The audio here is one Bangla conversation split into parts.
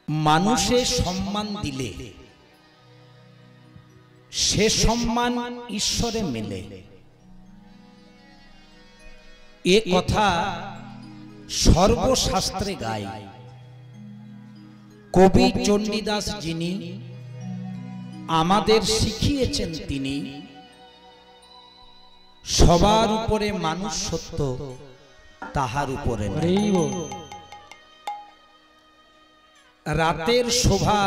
মানুষে সম্মান দিলে সে সম্মান ঈশ্বরে মেলে। এ কথা সর্বশাস্ত্রে গায়। কবি চণ্ডীদাস যিনি আমাদের শিখিয়েছেন, তিনি সবার উপরে মানুষ সত্য, তাহার উপরে রাতের শোভা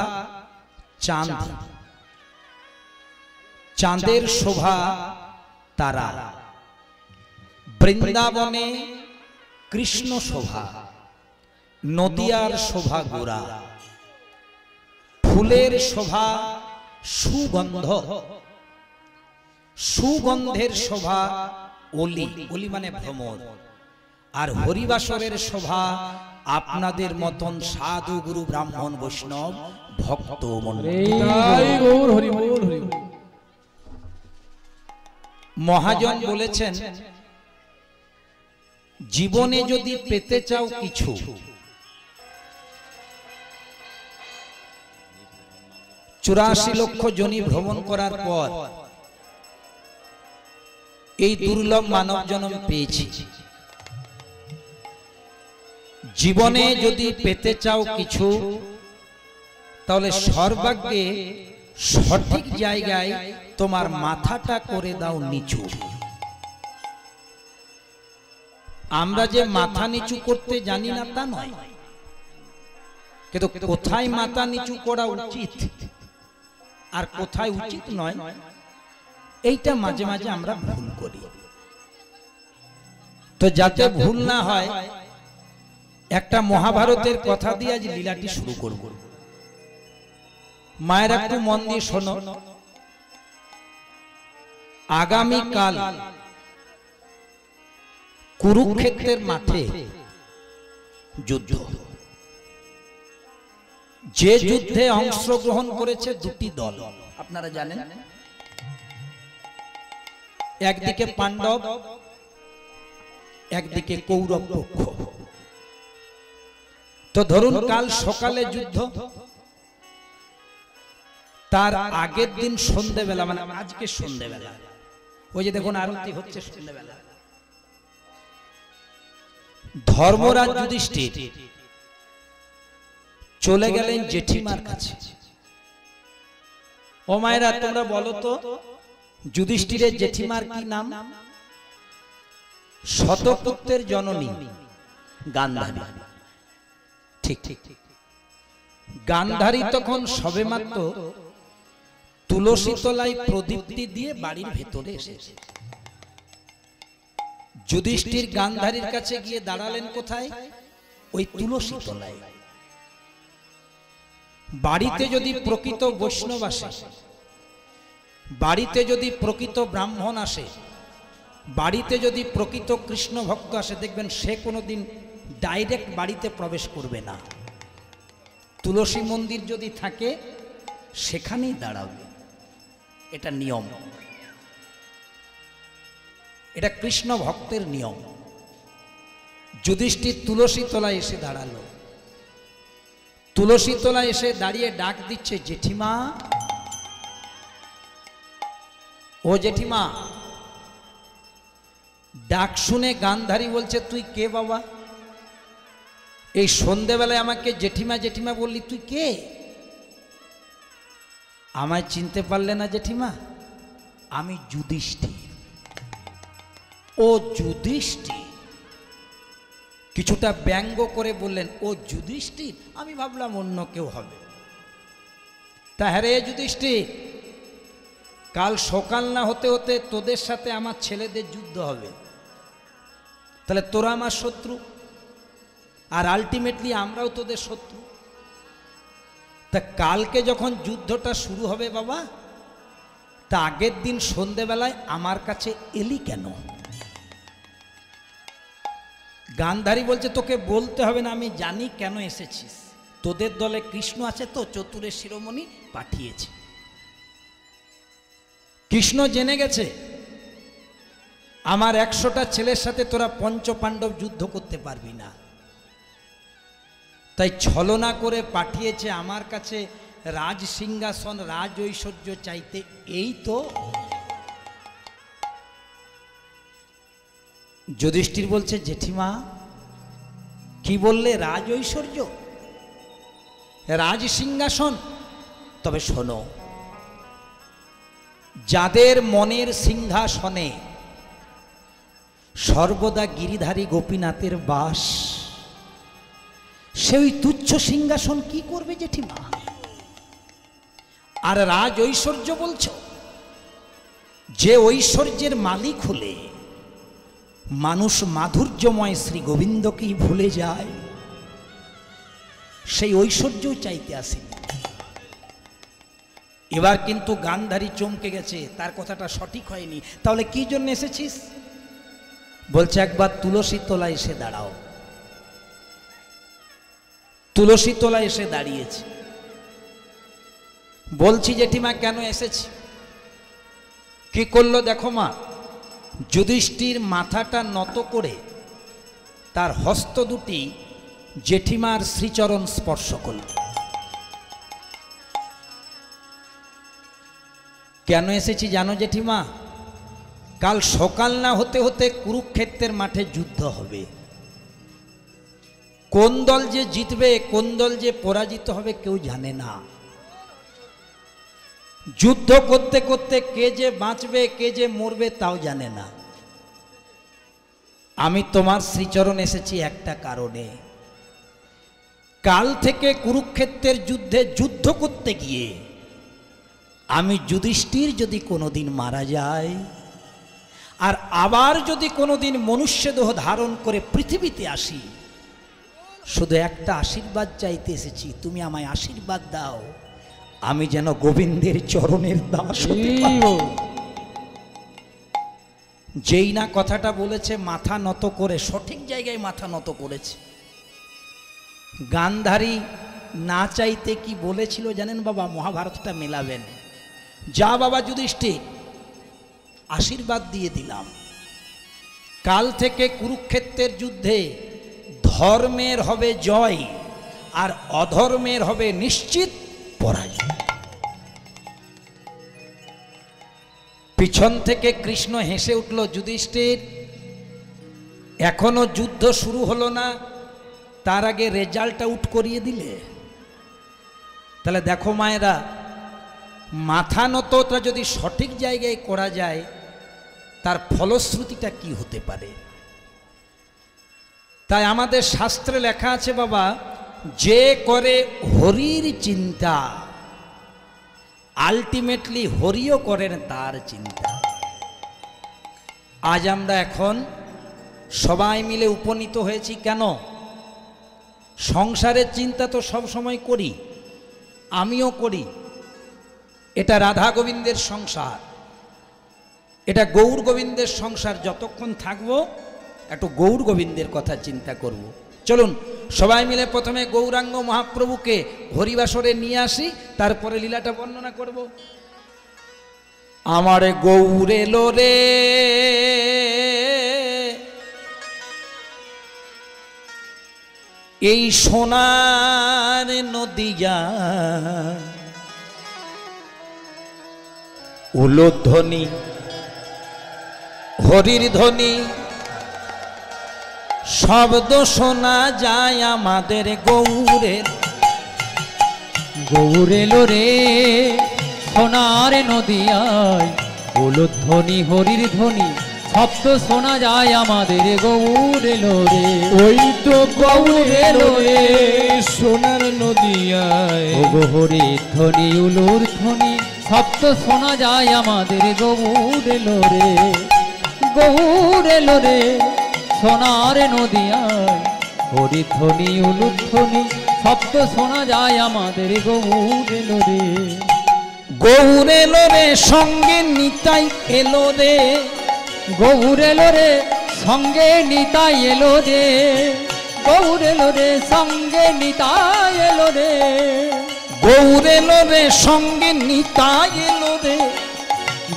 চাঁদ, চাঁদের শোভা তারা, বৃন্দাবনে কৃষ্ণ শোভা, নদিয়ার শোভা গোরা, ফুলের শোভা সুগন্ধ, সুগন্ধের শোভা অলি, অলি মানে ভ্রমর, আর হরিবাসরের শোভা আপনাদের মতন সাধু গুরু ব্রাহ্মণ বৈষ্ণব ভক্ত মহাজন বলেছেন, জীবনে যদি পেতে চাও কিছু, চুরাশি লক্ষ জনি ভ্রমণ করার পর এই দুর্লভ মানব জন্ম পেয়েছি। জীবনে যদি পেতে চাও কিছু, তাহলে সর্বাগ্যে সঠিক জায়গায় তোমার মাথাটা করে দাও নিচু। আমরা যে মাথা নিচু করতে জানি না তা নয়, কিন্তু কোথায় মাথা নিচু করা উচিত আর কোথায় উচিত নয়, এইটা মাঝে মাঝে আমরা ভুল করি। তো যাতে ভুল না হয়, একটা মহাভারতের কথা দিয়ে আজ লীলাটি শুরু করব। মায়ের একটু মন দিয়ে শোনো। আগামীকাল কুরুক্ষেত্রের মাঠে যুদ্ধ। যে যুদ্ধে অংশগ্রহণ করেছে দুটি দল, আপনারা জানেন। একদিকে পাণ্ডব, একদিকে কৌরব পক্ষ। তো ধরুন কাল সকালে যুদ্ধ, তার আগের দিন সন্ধ্যেবেলা, মানে আজকে সন্ধ্যেবেলা, ওই যে দেখুন আরতি হচ্ছে সন্ধ্যেবেলা, ধর্মরাজ যুধিষ্ঠির চলে গেলেন জেঠিমার কাছে। ও মায়েরা, তোমরা বলো তো যুধিষ্ঠিরের জেঠিমার কি নাম? শতপুত্রের জননী গান্ধারী। ঠিক ঠিক। গান্ধারী তখন সবেমাত্র তুলসী তলায় প্রদীপ্তি দিয়ে বাড়ির ভেতরে এসেছে। যুধিষ্ঠির গান্ধারীর কাছে গিয়ে দাঁড়ালেন কোথায়? ওই তুলসী তলায়। বাড়িতে যদি প্রকৃত বৈষ্ণব আসে, বাড়িতে যদি প্রকৃত ব্রাহ্মণ আসে, বাড়িতে যদি প্রকৃত কৃষ্ণ ভক্ত আসে, দেখবেন সে কোনোদিন ডাইরেক্ট বাড়িতে প্রবেশ করবে না। তুলসী মন্দির যদি থাকে সেখানেই দাঁড়াবে। এটা নিয়ম, এটা কৃষ্ণ ভক্তের নিয়ম। যুধিষ্ঠির তুলসী তলায় এসে দাঁড়ালো। তুলসী তলায় এসে দাঁড়িয়ে ডাক দিচ্ছে, জেঠিমা, ও জেঠিমা। ডাক শুনে গান্ধারী বলছে, তুই কে বাবা? এই সন্ধ্যেবেলায় আমাকে জেঠিমা জেঠিমা বললি, তুই কে? আমায় চিনতে পারলে না জেঠিমা? আমি যুধিষ্ঠির। ও যুধিষ্ঠির। কিছুটা ব্যঙ্গ করে বললেন, ও যুধিষ্ঠির? আমি ভাবলাম অন্য কেউ হবে। তা হ্যাঁ রে যুধিষ্ঠির, কাল সকাল না হতে হতে তোদের সাথে আমার ছেলেদের যুদ্ধ হবে। তাহলে তোরা আমার শত্রু, আর আলটিমেটলি আমরাও তোদের শত্রু। তা কালকে যখন যুদ্ধটা শুরু হবে বাবা, তা আগের দিন সন্ধ্যেবেলায় আমার কাছে এলি কেন? গান্ধারী বলছে, তোকে বলতে হবে না, আমি জানি কেন এসেছিস। তোদের দলে কৃষ্ণ আছে তো, চতুরের শিরোমণি পাঠিয়েছে। কৃষ্ণ জেনে গেছে আমার 100টা ছেলের সাথে তোরা পঞ্চ পাণ্ডব যুদ্ধ করতে পারবি না। তাই ছলনা করে পাঠিয়েছে আমার কাছে রাজ সিংহাসন রাজ ঐশ্বর্য চাইতে। এই তো যুধিষ্ঠির বলছে, জেঠিমা কি বললে? রাজ ঐশ্বর্য, রাজ সিংহাসন? তবে শোনো, যাদের মনের সিংহাসনে সর্বদা গিরিধারী গোপীনাথের বাস, সেই তুচ্ছ সিংহাসন কি করবে জেঠিমা? আর রাজ ঐশ্বর্য বলছো, যে ঐশ্বর্যের মালিক হলে মানুষ মাধুর্যময় শ্রী গোবিন্দকেই ভুলে যায়, সেই ঐশ্বর্যও চাইতে আসেনি। এবার কিন্তু গান্ধারী চমকে গেছে, তার কথাটা সঠিক হয়নি। তাহলে কি জন্য এসেছিস? বলছে, একবার তুলসী তলায় এসে দাঁড়াও। তুলসী তলায় এসে দাঁড়িয়েছে। বলছি জেঠিমা কেন এসেছি? কি করলো দেখো মা। যুধিষ্ঠির মাথাটা নত করে তার হস্ত দুটি জেঠিমার শ্রীচরণ স্পর্শ করল। কেন এসেছি জানো জেঠিমা? কাল সকাল না হতে হতে কুরুক্ষেত্রের মাঠে যুদ্ধ হবে। কোন দল যে জিতবে, কোন দল যে পরাজিত হবে কেউ জানে না। যুদ্ধ করতে করতে কে যে বাঁচবে কে যে মরবে তাও জানে না। আমি তোমার শ্রীচরণ এসেছি একটা কারণে। কাল থেকে কুরুক্ষেত্রের যুদ্ধে যুদ্ধ করতে গিয়ে আমি যুধিষ্ঠির যদি কোনোদিন মারা যায়, আর আবার যদি কোনোদিন মনুষ্যদেহ ধারণ করে পৃথিবীতে আসি, শুধু একটা আশীর্বাদ চাইতে এসেছি, তুমি আমায় আশীর্বাদ দাও, আমি যেন গোবিন্দের চরণের দাস হতে পারি। যেই না কথাটা বলেছে মাথা নত করে, সঠিক জায়গায় মাথা নত করেছে। গান্ধারী না চাইতে কি বলেছিল জানেন বাবা? মহাভারতটা মেলাবেন। যা বাবা যুধিষ্ঠির, আশীর্বাদ দিয়ে দিলাম, কাল থেকে কুরুক্ষেত্রের যুদ্ধে ধর্মের হবে জয় আর অধর্মের হবে নিশ্চিত পরাজয়। পিছন থেকে কৃষ্ণ হেসে উঠল, যুধিষ্ঠির এখনো যুদ্ধ শুরু হলো না, তার আগে রেজাল্ট আউট করিয়ে দিলে। তাহলে দেখো মায়েরা, মাথা নতটা যদি সঠিক জায়গায় করা যায়, তার ফলশ্রুতিটা কি হতে পারে। তাই আমাদের শাস্ত্রে লেখা আছে বাবা, যে করে হরির চিন্তা আলটিমেটলি হরিও করেন তার চিন্তা। আজ আমরা এখন সবাই মিলে উপনীত হয়েছি কেন? সংসারের চিন্তা তো সব সময় করি, আমিও করি। এটা রাধা গোবিন্দের সংসার, এটা গৌর গোবিন্দের সংসার। যতক্ষণ থাকবো একটু গৌর গোবিন্দের কথা চিন্তা করব। চলুন সবাই মিলে প্রথমে গৌরাঙ্গ মহাপ্রভুকে হরিবাসরে নিয়ে আসি, তারপরে লীলাটা বর্ণনা করব। আমার গৌর এলো রে, এই সোনার নদিয়া, উলধ্বনি হরির ধ্বনি, শব্দ শোনা যায় আমাদের গৌরের। গৌর এলো রে সোনার নদিয়ায়, উলধ্বনি হরির ধ্বনি, শব্দ শোনা যায় আমাদের গৌর এলো রে। ওই তো গৌর এলো রে সোনার নদিয়ায়, হরির ধ্বনি উলুর ধ্বনি, শব্দ শোনা যায় আমাদের গৌর এলো রে। গৌর এলো রে সোনার নদিয়ায়, হরির ধ্বনি উলুর ধ্বনি, শব্দ শোনা যায় আমাদের গৌর এলো রে। গৌর এলো রে সঙ্গে নিতাই এলো রে, গৌর এলো রে সঙ্গে নিতাই এলো রে। গৌর এলো রে সঙ্গে নিতাই এলো রে। গৌর এলো রে সঙ্গে নিতাই এলো রে।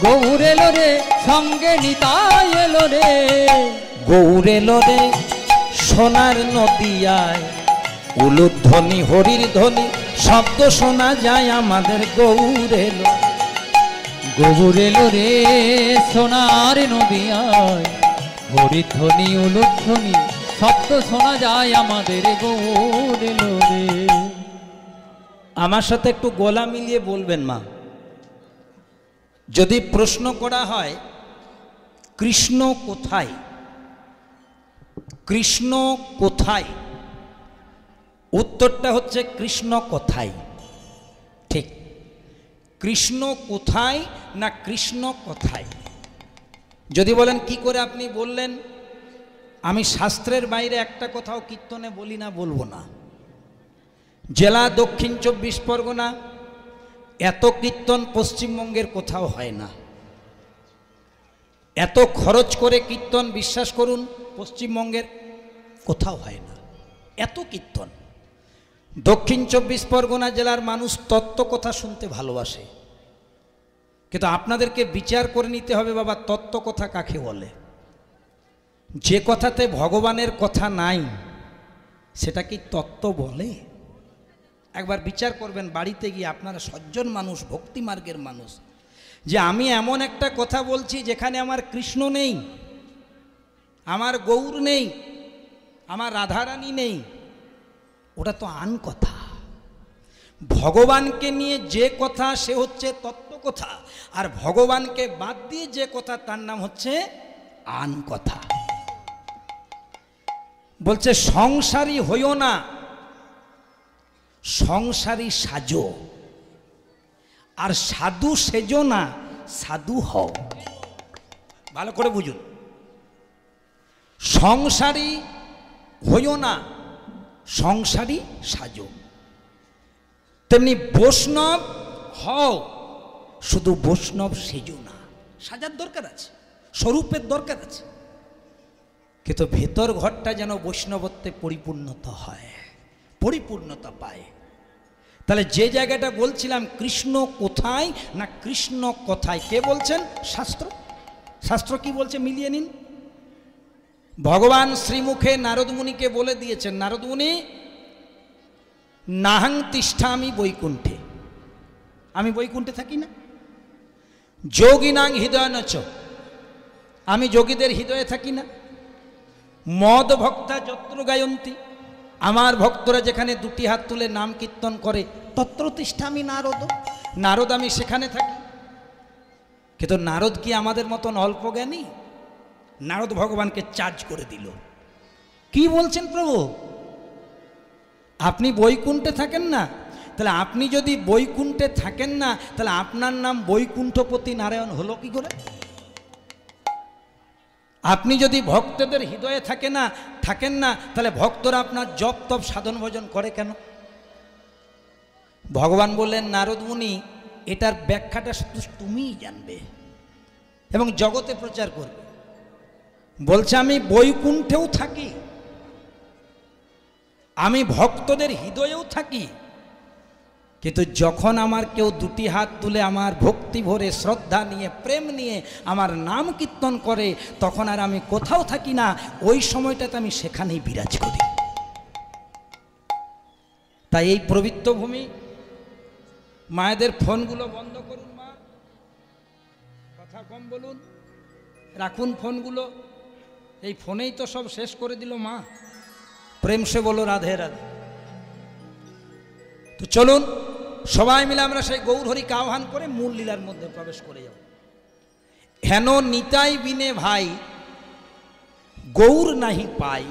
গৌর এলো রে সঙ্গে নিতাই এলো রে। গৌর এলো রে সোনার নদিয়ায়, উলুধ্বনি হরির ধ্বনি শব্দ শোনা যায় আমাদের গৌর এলো। গৌর এলো রে সোনার নদিয়ায়, হরিধ্বনি উলুধ্বনি শব্দ শোনা যায় আমাদের গৌর এলো রে। আমার সাথে একটু গলা মিলিয়ে বলবেন মা। যদি প্রশ্ন করা হয় কৃষ্ণ কোথায়, কৃষ্ণ কোথায়, উত্তরটা হচ্ছে কৃষ্ণ কোথায়। ঠিক, কৃষ্ণ কোথায় না কৃষ্ণ কোথায়। যদি বলেন কি করে আপনি বললেন, আমি শাস্ত্রের বাইরে একটা কথাও কীর্তনে বলি না, বলবো না। জেলা দক্ষিণ 24 পরগনা, এত কীর্তন পশ্চিমবঙ্গের কোথাও হয় না। এত খরচ করে কীর্তন বিশ্বাস করুন পশ্চিমবঙ্গের কোথাও হয় না। এত কীর্তন। দক্ষিণ 24 পরগনা জেলার মানুষ তত্ত্ব কথা শুনতে ভালোবাসে, কিন্তু আপনাদেরকে বিচার করে নিতে হবে বাবা তত্ত্ব কথা কাকে বলে। যে কথাতে ভগবানের কথা নাই সেটা কি তত্ত্ব বলে? একবার বিচার করবেন বাড়িতে গিয়ে, আপনারা সজ্জন মানুষ, ভক্তি মার্গের মানুষ, যে আমি এমন একটা কথা বলছি যেখানে আমার কৃষ্ণ নেই, আমার গৌর নেই, আমার রাধারানী নেই, ওটা তো আন কথা। ভগবানকে নিয়ে যে কথা সে হচ্ছে তত্ত্ব কথা, আর ভগবানকে বাদ দিয়ে যে কথা তার নাম হচ্ছে আন কথা। বলছে সংসারী হইও না, সংসারী সাজো, আর সাধু সেজো না, সাধু হও। ভালো করে বুঝুন, সংসারী হইও না, সংসারী সাজো। তেমনি বৈষ্ণব হও, শুধু বৈষ্ণব সেজো না। সাজার দরকার আছে, স্বরূপের দরকার আছে, কিন্তু ভেতর ঘরটা যেন বৈষ্ণবত্বে পরিপূর্ণতা হয়, পরিপূর্ণতা পায়। তাহলে যে জায়গাটা বলছিলাম কৃষ্ণ কোথায় না কৃষ্ণ কোথায়, কে বলছেন? শাস্ত্র। শাস্ত্র কি বলছে মিলিয়ে নিন। ভগবান শ্রীমুখে নারদ মুনিকে বলে দিয়েছেন, নারদ মুনি নাহং তিষ্ঠামি বৈকুণ্ঠে, আমি বৈকুণ্ঠে থাকি না। যোগিনাং হৃদয় নচ, আমি যোগীদের হৃদয়ে থাকি না। মদ ভক্তা যত্র গায়ন্তী, আমার ভক্তরা যেখানে দুটি হাত তুলে নাম কীর্তন করে, তত্র তিষ্ঠামি নারদ, নারদ আমি সেখানে থাকি। কিন্তু নারদ কি আমাদের মতন অল্প জ্ঞানী? নারদ ভগবানকে চার্জ করে দিল। কি বলছেন প্রভু, আপনি বৈকুণ্ঠে থাকেন না? তাহলে আপনি যদি বৈকুণ্ঠে থাকেন না, তাহলে আপনার নাম বৈকুণ্ঠপতি নারায়ণ হলো কি করে? আপনি যদি ভক্তদের হৃদয়ে থাকেন না, তাহলে ভক্তরা আপনার জপ তপ সাধন ভজন করে কেন? ভগবান বললেন, নারদ মুনি এটার ব্যাখ্যাটা শুধু তুমিই জানবে এবং জগতে প্রচার করবে। বলছে আমি বৈকুণ্ঠেও থাকি, আমি ভক্তদের হৃদয়েও থাকি, কিন্তু যখন আমার কেউ দুটি হাত তুলে আমার ভক্তি ভরে শ্রদ্ধা নিয়ে প্রেম নিয়ে আমার নাম কীর্তন করে, তখন আর আমি কোথাও থাকি না, ওই সময়টাতে আমি সেখানেই বিরাজ করি। তাই এই পবিত্র ভূমি, মায়েদের ফোনগুলো বন্ধ করুন, মা কথা কম বলুন, রাখুন ফোনগুলো। এই ফোনেই তো সব শেষ করে দিল মা। প্রেম সে বলো রাধে রাধে। তো চলুন সবাই মিলে আমরা সেই গৌরহরিকে আহ্বান করে মূল লীলার মধ্যে প্রবেশ করে যাব। হেন নিতাই বিনে ভাই গৌর নাহি পাই,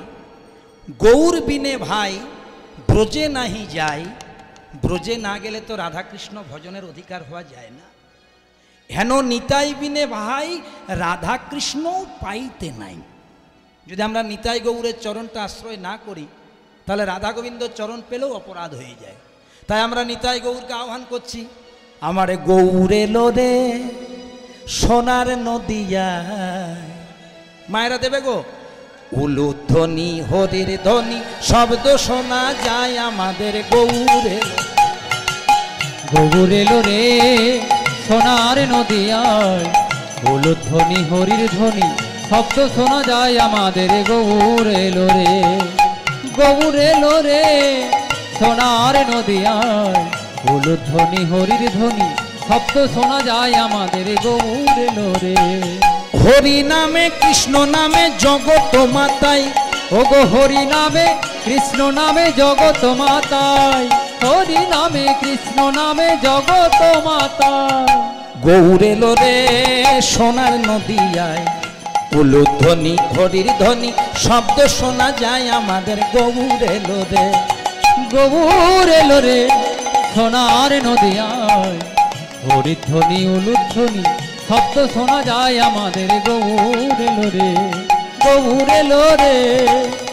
গৌর বিনে ভাই ব্রজে নাহি যাই। ব্রজে না গেলে তো রাধাকৃষ্ণ ভজনের অধিকার হওয়া যায় না। হেন নিতাই বিনে ভাই রাধাকৃষ্ণ পাইতে নাই। যদি আমরা নিতাই গৌরের চরণটা আশ্রয় না করি, তাহলে রাধা গোবিন্দর চরণ পেলেও অপরাধ হয়ে যায়। তাই আমরা নিতাই গৌরকে আহ্বান করছি, আমার গৌর এলো রে সোনার নদিয়ায়। মায়েরা দেবে গো, উলুধ্বনি হরির ধ্বনি শব্দ শোনা যায় আমাদের গৌর এলো। গৌর এলো রে সোনার নদিয়ায়, উলুধ্বনি হরির ধ্বনি শব্দ শোনা যায় আমাদের গৌর এলো রে। গৌর এলো রে সোনার নদিয়ায় উলুধ্বনি হরির ধ্বনি শব্দ শোনা যায় আমাদের গৌর এলো রে। হরি নামে কৃষ্ণ নামে জগৎ মাতাই, ওগো হরি নামে কৃষ্ণ নামে জগৎ মাতায়, হরি নামে কৃষ্ণ নামে জগৎ মাতায়। গৌর এলো রে সোনার নদিয়ায়, উলুধ্বনি হরির ধ্বনি শব্দ শোনা যায় আমাদের গৌর এলো রে। গৌর এলো রে সোনার নদিয়ায়, হরির ধ্বনি উলুধ্বনি শব্দ শোনা যায় আমাদের গৌর এলো রে। গৌর এলো রে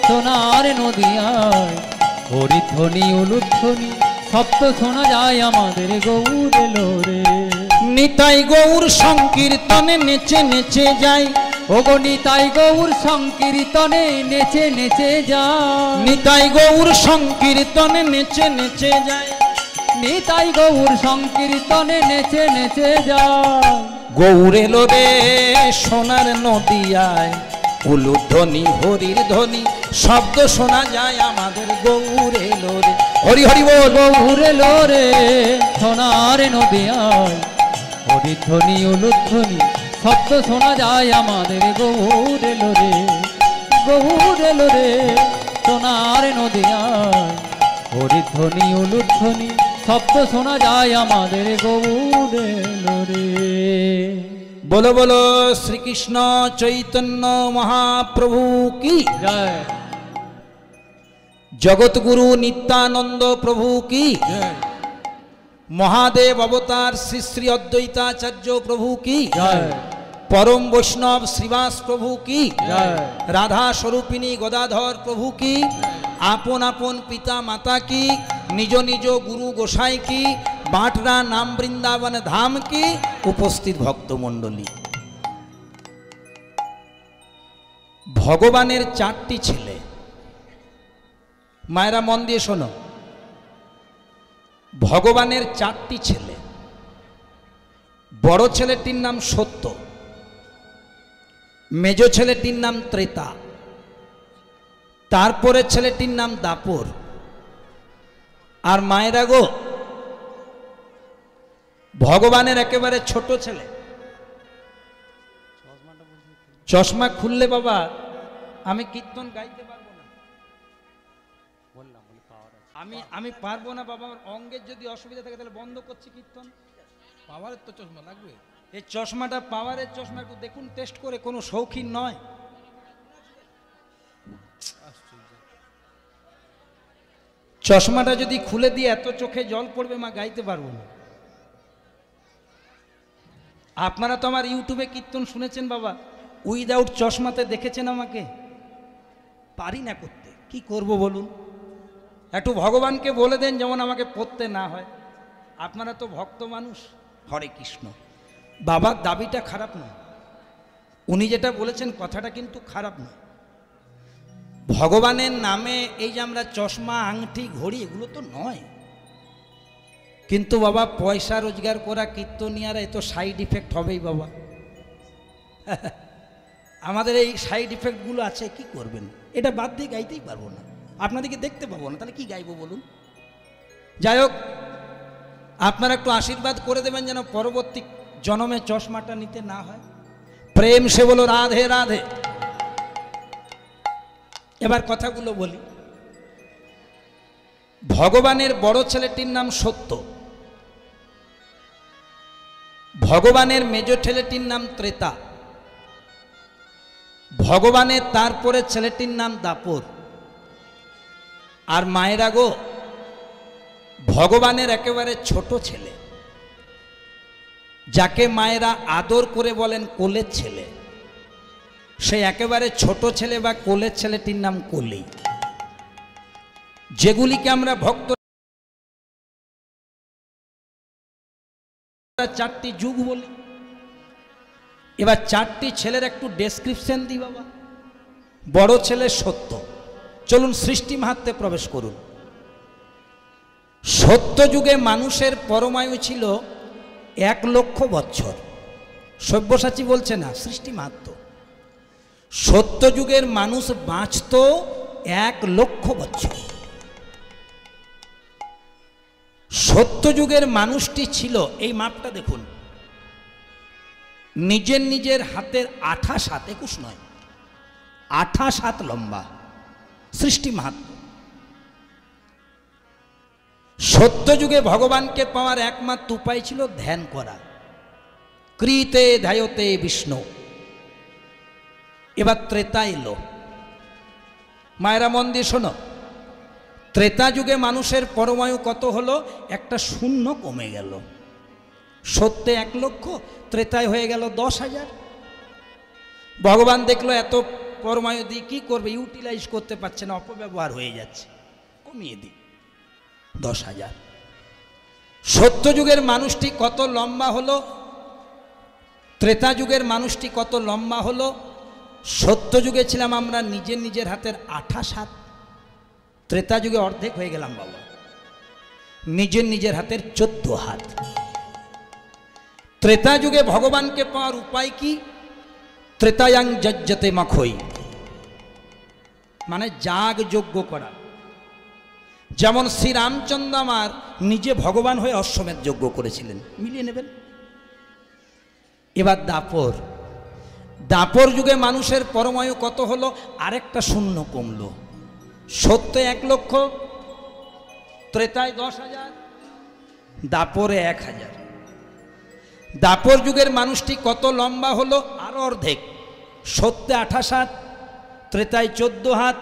সোনার নদিয়ায়, হরির ধ্বনি উলুধ্বনি শব্দ শোনা যায় আমাদের গৌর এলো রে। নিতাই গৌর সংকীর্তনে নেচে নেচে যায়, ওগো নিতাই গৌর সংকীর্তনে নেচে নেচে যায়, নিতাই গৌর সংকীর্তনে নেচে নেচে যায়, নিতাই গৌর সংকীর্তনে নেচে নেচে যায়। গৌর এলো রে সোনার নদিয়ায়, উলুধ্বনি হরির ধ্বনি শব্দ শোনা যায় আমাদের গৌর এলো রে। হরি হরি বল। গৌর এলো রে সোনার নদিয়ায়, হরির ধ্বনি উলুধ্বনি শব্দ শোনা যায় আমাদের গৌর এলো রে। গৌর এলো রে সোনার নদিয়ায়, হরির ধ্বনি উলুধ্বনি শব্দ শোনা যায় আমাদের গৌর এলো রে। বলো বলো শ্রীকৃষ্ণ চৈতন্য মহাপ্রভু কি জয়। জগৎগুরু নিত্যানন্দ প্রভু কি মহাদেব অবতার শ্রী শ্রী অদ্বৈতাচার্য প্রভু কি জয়। পরম বৈষ্ণব শ্রীবাস প্রভু কি জয়। রাধা স্বরূপিণী গদাধর প্রভু কি আপন আপন পিতা মাতা কি নিজ নিজ গুরু গোসাই কি বাটরা নাম বৃন্দাবন ধাম কি উপস্থিত ভক্তমণ্ডলী। ভগবানের চারটি ছেলে, মায়েরা মন দিয়ে শোনো, ভগবানের চারটি ছেলে। বড় ছেলেটির নাম সত্য, মেজ ছেলেটির নাম ত্রেতা, তারপরে ছেলেটির নাম দাপর। আর মায়েরা গো, ভগবানের একেবারে ছোট ছেলে, চশমা খুললে বাবা আমি কীর্তন গাইতে পারবো না, আমি পারবো না বাবা। আমার অঙ্গের যদি অসুবিধা থাকে তাহলে বন্ধ করছি কীর্তন। পাওয়ারের তো চশমা লাগবে। এই চশমাটা পাওয়ারের চশমা, একটু দেখুন টেস্ট করে, কোনো শৌখিন নয়। চশমাটা যদি খুলে দিয়ে এত চোখে জল পড়বে মা, গাইতে পারবো না। আপনারা তো আমার ইউটিউবে কীর্তন শুনেছেন বাবা, উইদাউট চশমাতে দেখেছেন আমাকে, পারি না করতে, কি করব বলুন। একটু ভগবানকে বলে দেন যেমন আমাকে পড়তে না হয়। আপনারা তো ভক্ত মানুষ। হরে কৃষ্ণ। বাবার দাবিটা খারাপ নয়, উনি যেটা বলেছেন কথাটা কিন্তু খারাপ নয়। ভগবানের নামে এই যে আমরা চশমা আংটি ঘড়ি এগুলো তো নয়, কিন্তু বাবা পয়সা রোজগার করা কীর্তনিয়ারা এ তো সাইড ইফেক্ট হবেই বাবা। আমাদের এই সাইড ইফেক্টগুলো আছে, কি করবেন, এটা বাদ দিয়ে গাইতেই পারবো না, আপনাদেরকে দেখতে পাবো না, তাহলে কি গাইবো বলুন। যাই হোক, আপনারা একটু আশীর্বাদ করে দেবেন যেন পরবর্তী জন্মে চশমাটা নিতে না হয়। প্রেম সে বলো রাধে রাধে। এবার কথাগুলো বলি। ভগবানের বড় ছেলেটির নাম সত্য, ভগবানের মেজ ছেলেটির নাম ত্রেতা, ভগবানের তারপরে ছেলেটির নাম দাপর। আর মায়েরা গো, ভগবানের একেবারে ছোট ছেলে, যাকে মায়েরা আদর করে বলেন কোলের ছেলে, সে একেবারে ছোট ছেলে বা কোলের ছেলেটির নাম কলি। যেগুলিকে আমরা ভক্ত চারটি যুগ বলি। এবার চারটি ছেলের একটু ডেসক্রিপশন দিই বাবা। বড় ছেলে সত্য, চলুন সৃষ্টি মাহাত্ম্যে প্রবেশ করুন। সত্য যুগে মানুষের পরমায়ু ছিল 1,00,000 বছর। সব্যসাচী বলছে না, সৃষ্টি মাহাত্ম্য। সত্য যুগের মানুষ বাঁচত 1,00,000 বছর। সত্যযুগের মানুষটি ছিল, এই মাপটা দেখুন, নিজের নিজের হাতের 28 হাত, 21 নয়, 28 হাত লম্বা, সৃষ্টি মাহাত্ম্য। সত্যযুগে ভগবানকে পাওয়ার একমাত্র উপায় ছিল ধ্যান করা, কৃতে ধ্যায়তে বিষ্ণু। এবার ত্রেতা এলো, মায়েরা মন দিয়ে শোনো, ত্রেতা যুগে মানুষের পরমায়ু কত হলো? একটা শূন্য কমে গেল, সত্যে 1 লক্ষ, ত্রেতায় হয়ে গেল 10,000। ভগবান দেখলো এত পরমায়ু দিয়ে কি করবে, ইউটিলাইজ করতে পারছে না, অপব্যবহার হয়ে যাচ্ছে, কমিয়ে দিই 10,000। সত্যযুগের মানুষটি কত লম্বা হলো? ত্রেতা যুগের মানুষটি কত লম্বা হলো? সত্যযুগে ছিলাম আমরা নিজের নিজের হাতের 28 হাত, ত্রেতা যুগে অর্ধেক হয়ে গেলাম বাবা, নিজের নিজের হাতের 14 হাত। ত্রেতা যুগে ভগবানকে পাওয়ার উপায় কি? ত্রেতায়াং যজ্জতে মাখই, মানে যাগ যজ্ঞ করা। যেমন শ্রীরামচন্দ্র আমার নিজে ভগবান হয়ে অশ্বমেধ যজ্ঞ করেছিলেন, মিলিয়ে নেবেন। এবার দাপর, দাপর যুগে মানুষের পরমায়ু কত হলো? আরেকটা শূন্য কমলো, সত্যে 1 লক্ষ, ত্রেতায় 10,000, দাপরে 1,000। দাপর যুগের মানুষটি কত লম্বা হলো? আরো অর্ধেক, সত্যে 28 হাত, ত্রেতায় 14 হাত,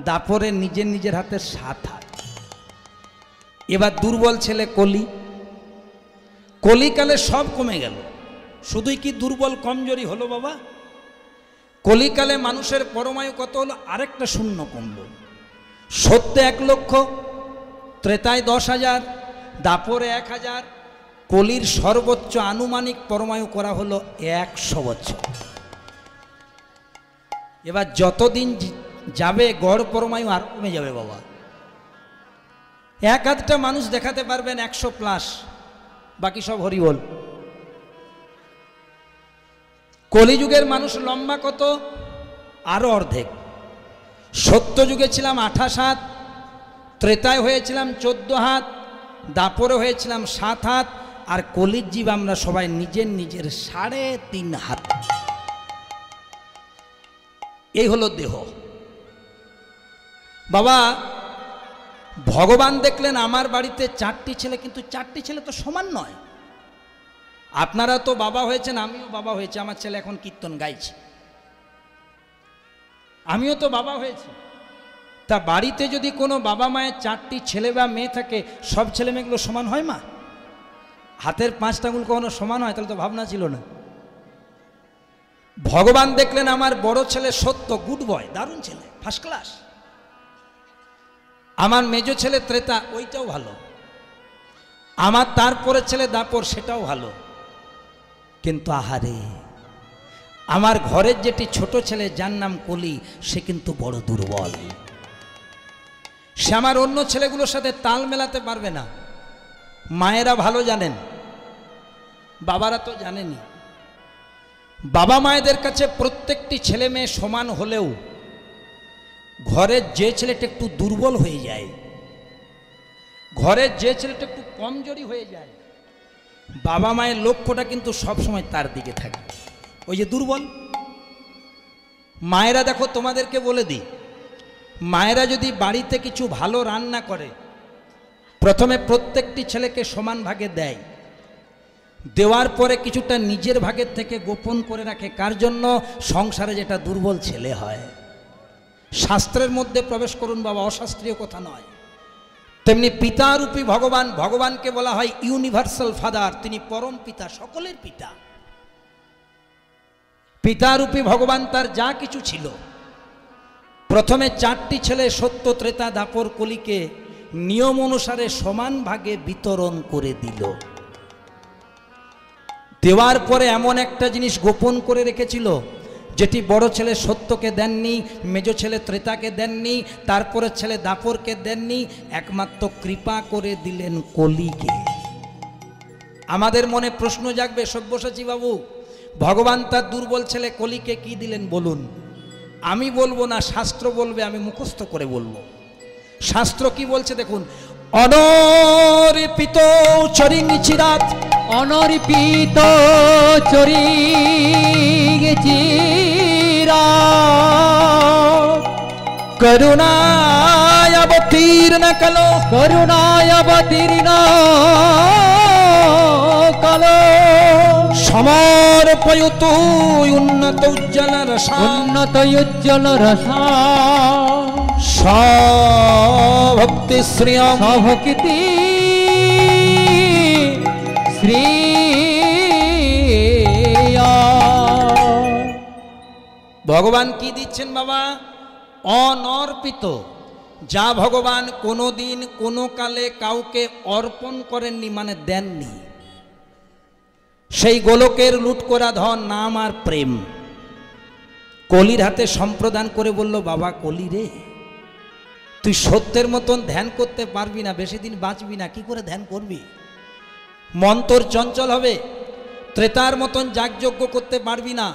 দাপরে নিজের নিজের হাতের 7 হাত। এবার দুর্বল ছেলে কলি, কলিকালে সব কমে গেল, শুধুই কি দুর্বল কমজোরি হলো বাবা? কলিকালে মানুষের পরমায়ু কত হলো? আরেকটা শূন্য কমলো, সত্যে 1 লক্ষ, ত্রেতায় 10,000, দাপরে 1,000। কলির সর্বোচ্চ আনুমানিক পরমায়ু করা হলো 100 বছর। এবার যতদিন যাবে গড় পরমায়ু আর কমে যাবে বাবা। 1-8টা মানুষ দেখাতে পারবেন 100+, বাকি সব হরিবল। কলিযুগের মানুষ লম্বা কত? আরো অর্ধেক, সত্যযুগে ছিলাম 28 হাত, ত্রেতায় হয়েছিলাম 14 হাত, দাপরে হয়েছিলাম 7 হাত, আর কলির জীব আমরা সবাই নিজের নিজের 3.5 হাত। এই হলো দেহ বাবা। ভগবান দেখলেন আমার বাড়িতে 4টি ছেলে, কিন্তু 4টি ছেলে তো সমান নয়। আপনারা তো বাবা হয়েছেন, আমিও বাবা হয়েছি, আমার ছেলে এখন কীর্তন গাইছে, আমিও তো বাবা হয়েছি। তা বাড়িতে যদি কোনো বাবা মায়ের 4টি ছেলে বা মেয়ে থাকে, সব ছেলে মেয়েগুলো সমান হয় মা? হাতের 5টা আঙুল কখনো সমান হয়? তাহলে তো ভাবনা ছিল না। ভগবান দেখলেন আমার বড় ছেলে সত্য, গুড বয়, দারুণ ছেলে, ফার্স্ট ক্লাস। আমার মেজো ছেলে ত্রেতা, ওইটাও ভালো। আমার তারপরে ছেলে দাপর, সেটাও ভালো। কিন্তু আহারে, আমার ঘরের যেটি ছোট ছেলে যার নাম কলি, সে কিন্তু বড় দুর্বল। সে আমার অন্য ছেলেগুলোর সাথে তাল মেলাতে পারবে না। মায়েরা ভালো জানেন, বাবারা তো জানেনি। বাবা মায়েদের কাছে প্রত্যেকটি ছেলে মেয়ে সমান হলেও ঘরের যে ছেলেটা একটু দুর্বল হয়ে যায়, ঘরের যে ছেলেটা একটু কমজোরি হয়ে যায়, বাবা মায়ের লক্ষ্যটা কিন্তু সবসময় তার দিকে থাকে। ওই যে দুর্বল মায়েরা, দেখো তোমাদেরকে বলে দিই, মায়েরা যদি বাড়িতে কিছু ভালো রান্না করে, প্রথমে প্রত্যেকটি ছেলেকে সমান ভাগে দেয়, দেওয়ার পরে কিছুটা নিজের ভাগের থেকে গোপন করে রাখে। কার জন্য? সংসারে যেটা দুর্বল ছেলে হয়। শাস্ত্রের মধ্যে প্রবেশ করুন বাবা, অশাস্ত্রীয় কথা নয়। তেমনি পিতারূপী ভগবান, ভগবানকে বলা হয় ইউনিভার্সাল ফাদার, তিনি পরম পিতা, সকলের পিতা। পিতারূপী ভগবান তার যা কিছু ছিল, প্রথমে 4টি ছেলে সত্য, ত্রেতা, দাপর, কলিকে নিয়ম অনুসারে সমান ভাগে বিতরণ করে দিল। দেওয়ার পরে এমন একটা জিনিস গোপন করে রেখেছিল, যেটি বড় ছেলে সত্যকে দেননি, মেজো ছেলে ত্রেতাকে দেননি, তারপরে ছেলে দাপরকে দেননি, একমাত্র কৃপা করে দিলেন কলিকে। আমাদের মনে প্রশ্ন জাগবে, সব্যসাচী বাবু, ভগবান তার দুর্বল ছেলে কলিকে কি দিলেন বলুন? আমি বলবো না, শাস্ত্র বলবে, আমি মুখস্থ করে বলবো। শাস্ত্র কি বলছে দেখুন, অনর্পিত চরিং চিরাত, অনর্পিত চরি চিরাত, করুণায় অবতীর্ণ কালো, করুণায় অবতীর্ণ কালো, সমর্পয়তু উন্নত উজ্জ্বল রসা, উন্নত উজ্জ্বল রসা, সভক্তি শ্রিয়ম, সভক্তি শ্রী। ভগবান কি দিচ্ছেন বাবা? অনর্পিত, যা ভগবান কোনো দিন কোনো কালে কাউকে অর্পণ করেননি, মানে দেননি, সেই গোলকের লুট করা ধন, নাম আর প্রেম কলির হাতে সম্প্রদান করে বলল, বাবা কলি রে, তুই সত্যের মতন ধ্যান করতে পারবি না, বেশি দিন বাঁচবি না, কি করে ধ্যান করবি? মন তোর চঞ্চল হবে, ত্রেতার মতন যাগযজ্ঞ করতে পারবি না,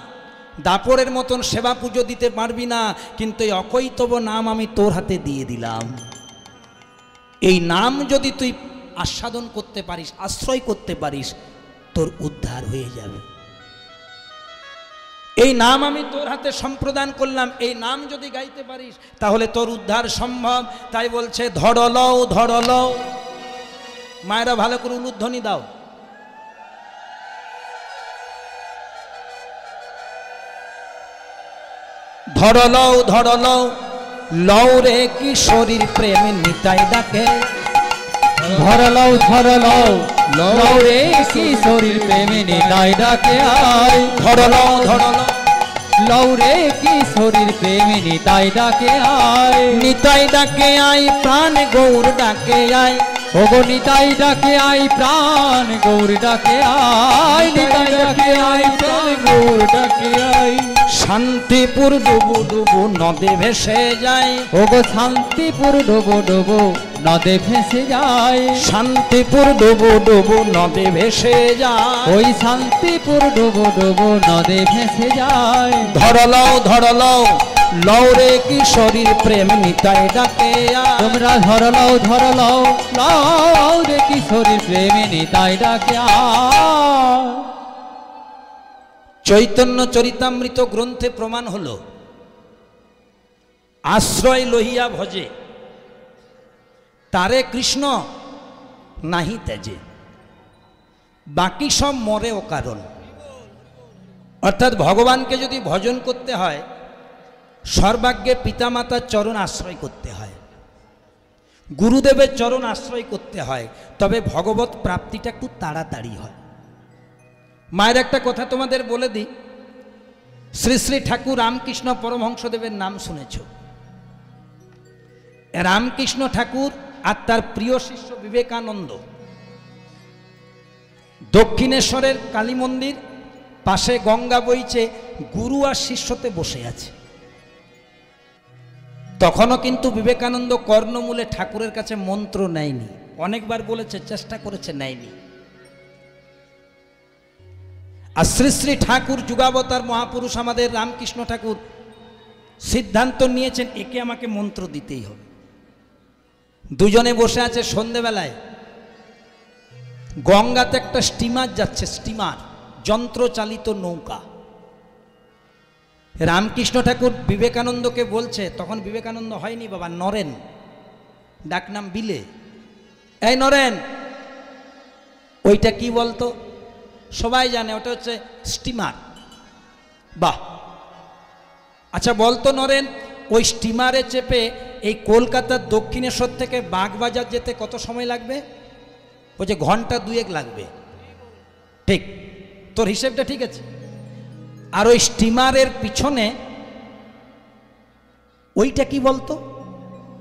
দাপরের মতন সেবা পুজো দিতে পারবি না, কিন্তু এই অকৈতব নাম আমি তোর হাতে দিয়ে দিলাম। এই নাম যদি তুই আস্বাদন করতে পারিস, আশ্রয় করতে পারিস, তোর উদ্ধার হয়ে যাবে। এই নাম আমি তোর হাতে সম্প্রদান করলাম, এই নাম যদি গাইতে পারিস তাহলে তোর উদ্ধার সম্ভব। তাই বলছে ধরলও ধরলও। মায়েরা ভালো করে উলুধ্বনি দাও। ধরলও ধরলও, লও রে কিশোরীর প্রেম নিতাই ডাকে, ধরলও ধরলও, লও রে কিশোরীর প্রেমে নিতাই ডাকে আয়, ধরলও ধরলও, লও রে কিশোরীর প্রেমে নিতাই ডাকে আয়, নিতাই ডাকে আই প্রাণ গৌর ডাকে আয়, ওগো নিতাই ডাকে আই প্রাণ গৌর ডাকে আয়, নিতাই ডাকে আই প্রাণ গৌর ডাকে আয়। শান্তিপুর ডুবু ডুবু নদে ভেসে যায়, ওগো শান্তিপুর ডোবো ডোবো নদে ভেসে যায়, শান্তিপুর ডুবু ডুবু নদে ভেসে যায়, ওই শান্তিপুর ডোবো ডোবো নদে ভেসে যায়। ধরলও ধরলও, লও রে কিশোরীর প্রেম নিতাই ডাকে আয়। তোমরা ধরলও ধরলও, লও রে কিশোরীর প্রেমে নিতাই ডাকে আয়। চৈতন্য চরিতামৃত গ্রন্থে প্রমাণ হলো, আশ্রয় লহিয়া ভজে তারে কৃষ্ণ নাহি তেজে, বাকি সব মরে ও কারণ। অর্থাৎ ভগবানকে যদি ভজন করতে হয়, সর্বাগ্যে পিতামাতার চরণ আশ্রয় করতে হয়, গুরুদেবের চরণ আশ্রয় করতে হয়, তবে ভগবত প্রাপ্তিটা একটু তাড়াতাড়ি হয়। মায়ের একটা কথা তোমাদের বলে দিই, শ্রী শ্রী ঠাকুর রামকৃষ্ণ পরমহংসদেবের নাম শুনেছ। রামকৃষ্ণ ঠাকুর আর তার প্রিয় শিষ্য বিবেকানন্দ দক্ষিণেশ্বরের কালী মন্দির, পাশে গঙ্গা বইছে, গুরু আর শিষ্যতে বসে আছে। তখনও কিন্তু বিবেকানন্দ কর্ণমূলে ঠাকুরের কাছে মন্ত্র নেয়নি, অনেকবার বলেছে, চেষ্টা করেছে, নেয়নি। আর শ্রী শ্রী ঠাকুর যুগাবতার মহাপুরুষ আমাদের রামকৃষ্ণ ঠাকুর সিদ্ধান্ত নিয়েছেন, একে আমাকে মন্ত্র দিতেই হবে। দুজনে বসে আছে সন্ধেবেলায়, গঙ্গাতে একটা স্টিমার যাচ্ছে, স্টিমার, যন্ত্রচালিত নৌকা। রামকৃষ্ণ ঠাকুর বিবেকানন্দকে বলছে, তখন বিবেকানন্দ হয়নি বাবা, নরেন, ডাকনাম বিলে, এই নরেন, ওইটা কি বলতো? সবাই জানে ওটা হচ্ছে স্টিমার। বাহ, আচ্ছা বলতো নরেন, ওই স্টিমারে চেপে এই কলকাতার দক্ষিণেশ্বর থেকে বাগবাজার যেতে কত সময় লাগবে? বলছে ঘন্টা দুয়েক লাগবে। ঠিক, তোর হিসেবটা ঠিক আছে। আর ওই স্টিমারের পিছনে ওইটা কি বলতো?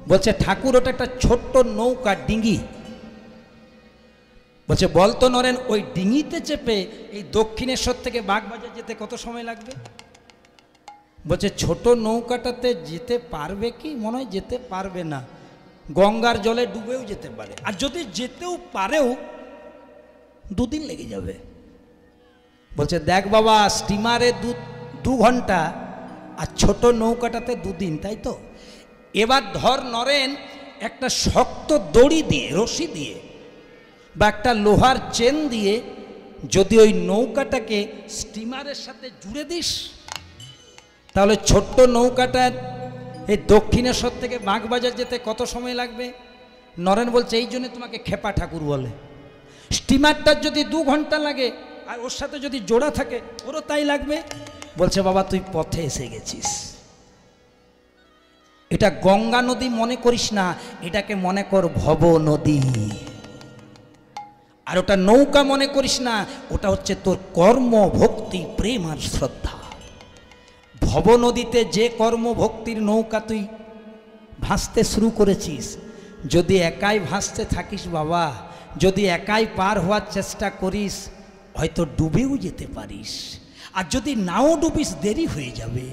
বলছে ঠাকুর ওটা একটা ছোট্ট নৌকা, ডিঙি। বলছে বলতো নরেন, ওই ডিঙিতে চেপে এই দক্ষিণেশ্বর থেকে বাগবাজার যেতে কত সময় লাগবে? বলছে ছোট নৌকাটাতে যেতে পারবে কি? মনে হয় যেতে পারবে না, গঙ্গার জলে ডুবেও যেতে পারে, আর যদি যেতেও পারেও 2 দিন লেগে যাবে। বলছে দেখ বাবা, স্টিমারে 2 ঘন্টা আর ছোট নৌকাটাতে 2 দিন, তাই তো? এবার ধর নরেন, একটা শক্ত দড়ি দিয়ে, রশি দিয়ে বা একটা লোহার চেন দিয়ে যদি ওই নৌকাটাকে স্টিমারের সাথে জুড়ে দিস, তাহলে ছোট্ট নৌকাটার এই দক্ষিণেশ্বর থেকে বাগবাজার যেতে কত সময় লাগবে? নরেন বলছে এই জন্য তোমাকে খেপা ঠাকুর বলে। স্টিমারটার যদি 2 ঘন্টা লাগে আর ওর সাথে যদি জোড়া থাকে ওরও তাই লাগবে। বলছে বাবা তুই পথে এসে গেছিস। এটা গঙ্গা নদী মনে করিস না, এটাকে মনে কর ভব নদী। আর ওটা নৌকা মনে করিস না, ওটা হচ্ছে তোর কর্ম, ভক্তি, প্রেম আর শ্রদ্ধা। ভব নদীতে যে কর্ম ভক্তির নৌকা তুই ভাসতে শুরু করেছিস, যদি একাই ভাসতে থাকিস বাবা, যদি একাই পার হওয়ার চেষ্টা করিস, হয়তো ডুবেও যেতে পারিস। আর যদি নাও ডুবিস দেরি হয়ে যাবে।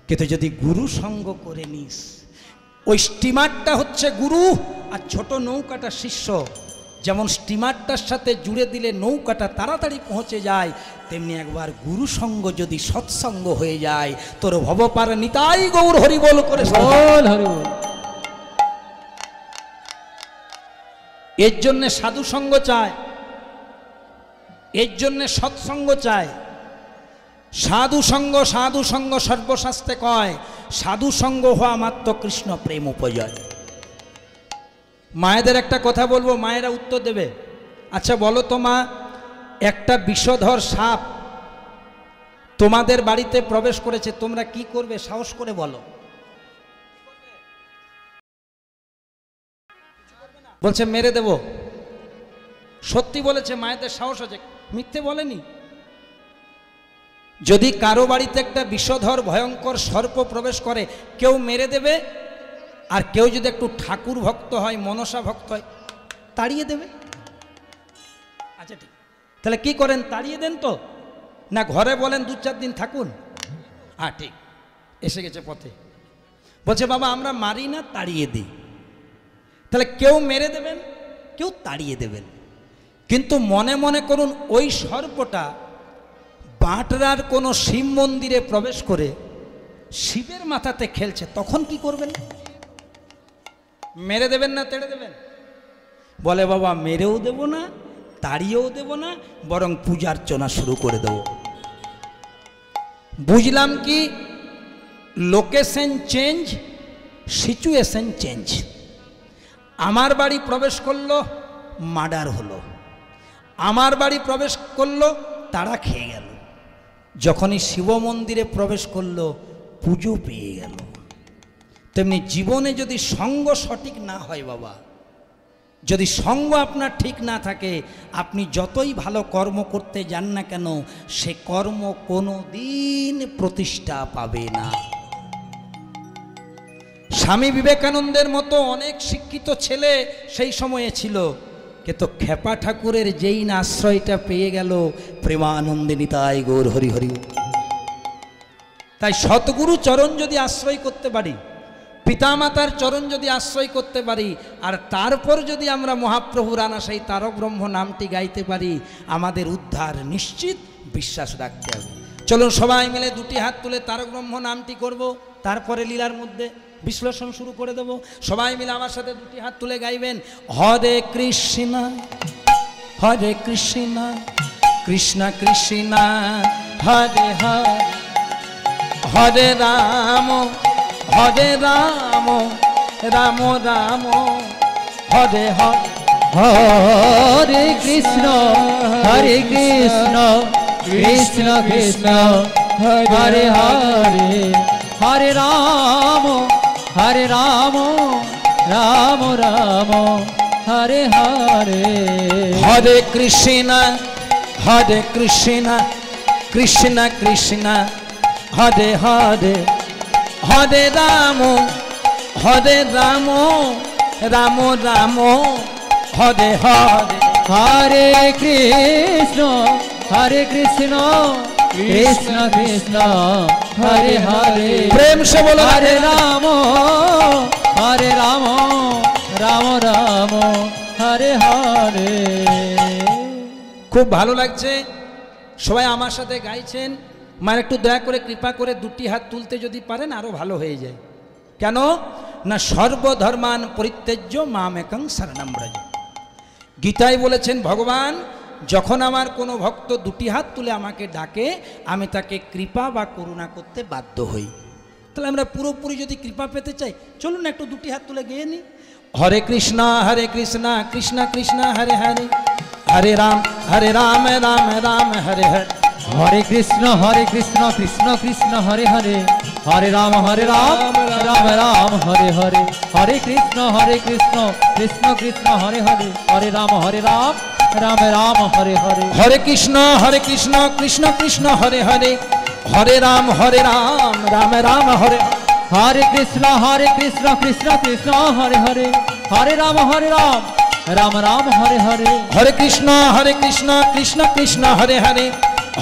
কিন্তু যদি গুরু সঙ্গ করে নিস, ওই স্টিমারটা হচ্ছে গুরু আর ছোট নৌকাটা শিষ্য। যেমন স্টিমারটার সাথে জুড়ে দিলে নৌকাটা তাড়াতাড়ি পৌঁছে যায়, তেমনি একবার গুরু সঙ্গ যদি সৎসঙ্গ হয়ে যায়, তোর ভবপার নিতাই গৌর হরি বল করে বল হরি বল। এর জন্যে সাধু সঙ্গ চায়, এর জন্যে সৎসঙ্গ চায়। সাধু সঙ্গ সর্বশাস্ত্রে কয়, সাধু সঙ্গ হওয়া মাত্র কৃষ্ণ প্রেম উপজয়। মায়েদের একটা কথা বলবো, মায়েরা উত্তর দেবে। আচ্ছা বলো তো মা, একটা বিষধর সাপ তোমাদের বাড়িতে প্রবেশ করেছে, তোমরা কি করবে? সাহস করে বলো। বলছে মেরে দেব। সত্যি বলেছে, মায়েদের সাহস আছে, মিথ্যে বলেনি। যদি কারো বাড়িতে একটা বিষধর ভয়ঙ্কর সর্প প্রবেশ করে, কেউ মেরে দেবে, আর কেউ যদি একটু ঠাকুর ভক্ত হয়, মনসা ভক্ত হয়, তাড়িয়ে দেবে। আচ্ছা ঠিক, তাহলে কি করেন? তাড়িয়ে দেন তো না ঘরে বলেন 2-4 দিন থাকুন? হ্যাঁ ঠিক, এসে গেছে পথে। বলছে বাবা আমরা মারি না, তাড়িয়ে দিই। তাহলে কেউ মেরে দেবেন, কেউ তাড়িয়ে দেবেন। কিন্তু মনে মনে করুন ওই সর্পটা বাঁটরার কোনো শিব মন্দিরে প্রবেশ করে শিবের মাথাতে খেলছে, তখন কি করবেন? মেরে দেবেন না তেড়ে দেবেন? বলে বাবা মেরেও দেব না, তাড়িয়েও দেব না, বরং পূজার্চনা শুরু করে দেব। বুঝলাম কি, লোকেশন চেঞ্জ, সিচুয়েশন চেঞ্জ। আমার বাড়ি প্রবেশ করলো, মার্ডার হলো। আমার বাড়ি প্রবেশ করলো, তারা খেয়ে গেল। যখনই শিব মন্দিরে প্রবেশ করলো, পুজো পেয়ে গেল। তেমনি জীবনে যদি সঙ্গ সঠিক না হয় বাবা, যদি সঙ্গ আপনার ঠিক না থাকে, আপনি যতই ভালো কর্ম করতে যান না কেন, সে কর্ম কোনো দিন প্রতিষ্ঠা পাবে না। স্বামী বিবেকানন্দের মতো অনেক শিক্ষিত ছেলে সেই সময়ে ছিল, কিন্তু খেপা ঠাকুরের যেই না আশ্রয়টা পেয়ে গেল, প্রেমানন্দে নিতাই গৌর হরি হরি। তাই সতগুরু চরণ যদি আশ্রয় করতে পারি, পিতামাতার চরণ যদি আশ্রয় করতে পারি, আর তারপর যদি আমরা মহাপ্রভুর আনা সেই তারক ব্রহ্ম নামটি গাইতে পারি, আমাদের উদ্ধার নিশ্চিত, বিশ্বাস রাখতে হবে। চলুন সবাই মিলে 2টি হাত তুলে তারক ব্রহ্ম নামটি করব, তারপরে লীলার মধ্যে বিশ্লেষণ শুরু করে দেব। সবাই মিলে আমার সাথে 2টি হাত তুলে গাইবেন, হরে কৃষ্ণ হরে কৃষ্ণ কৃষ্ণ কৃষ্ণ হরে হরে, হরে রাম হরে রাম রাম রাম হরে হরে, হরে কৃষ্ণ কৃষ্ণ কৃষ্ণ হরে হরে, হরে রাম রাম রাম হরে হরে, হরে কৃষ্ণ কৃষ্ণ কৃষ্ণ হরে হরে, হরে রাম রাম রাম হরে হরে, হরে কৃষ্ণ কৃষ্ণ কৃষ্ণ হরে হরে, প্রেম সে বলো হরে রাম রাম রাম হরে হরে। খুব ভালো লাগছে, সবাই আমার সাথে গাইছেন। মায়ের একটু দয়া করে কৃপা করে 2টি হাত তুলতে যদি পারেন আরো ভালো হয়ে যায়। কেন? না সর্বধর্মান পরিত্যাজ্য মামেকং শরণম ব্রজ। গীতায় বলেছেন ভগবান, যখন আমার কোনো ভক্ত দুটি হাত তুলে আমাকে ডাকে, আমি তাকে কৃপা বা করুণা করতে বাধ্য হই। তাহলে আমরা পুরোপুরি যদি কৃপা পেতে চাই, চলুন একটু দুটি হাত তুলে গেয়ে নিই। হরে কৃষ্ণ কৃষ্ণ কৃষ্ণ হরে হরে, হরে রাম রাম রাম হরে হরে। হরে কৃষ্ণ কৃষ্ণ কৃষ্ণ হরে হরে, হরে রাম রাম রাম হরে হরে। হরে কৃষ্ণ কৃষ্ণ কৃষ্ণ হরে হরে, হরে রাম রাম রাম হরে হরে। হরে কৃষ্ণ কৃষ্ণ কৃষ্ণ হরে হরে, হরে রাম রাম রাম হরে। হরে কৃষ্ণ কৃষ্ণ কৃষ্ণ হরে হরে, হরে রাম রাম রাম হরে হরে। হরে কৃষ্ণ কৃষ্ণ কৃষ্ণ হরে হরে,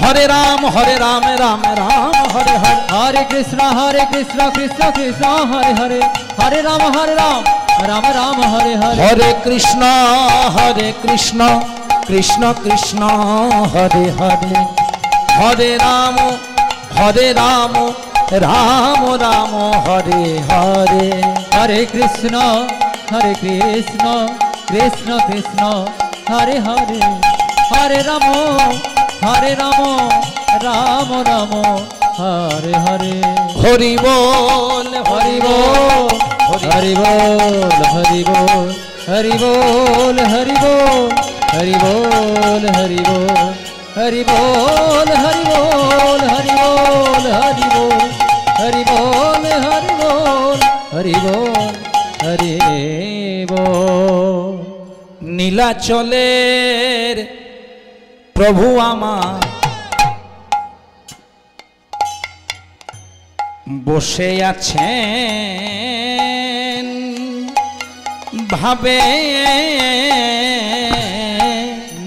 হরে রাম রাম রাম হরে হরে। হরে কৃষ্ণ কৃষ্ণ কৃষ্ণ হরে হরে, হরে রাম রাম রাম হরে হরে। হরে কৃষ্ণ কৃষ্ণ কৃষ্ণ হরে হরে, হরে রাম রাম রাম হরে হরে। হরে কৃষ্ণ কৃষ্ণ কৃষ্ণ হরে হরে, হরে রাম রাম রাম হরে হরে। হরি বল হরি বল হরি বল হরি বল হরি বল হরি বল হরি বল হরি বল হরি বল হরি বল হরি বল হরি বল হরি বল হরি বল হরি বল হরি বল। নীলাচলের প্রভু আমার বসে আছেন ভাবে,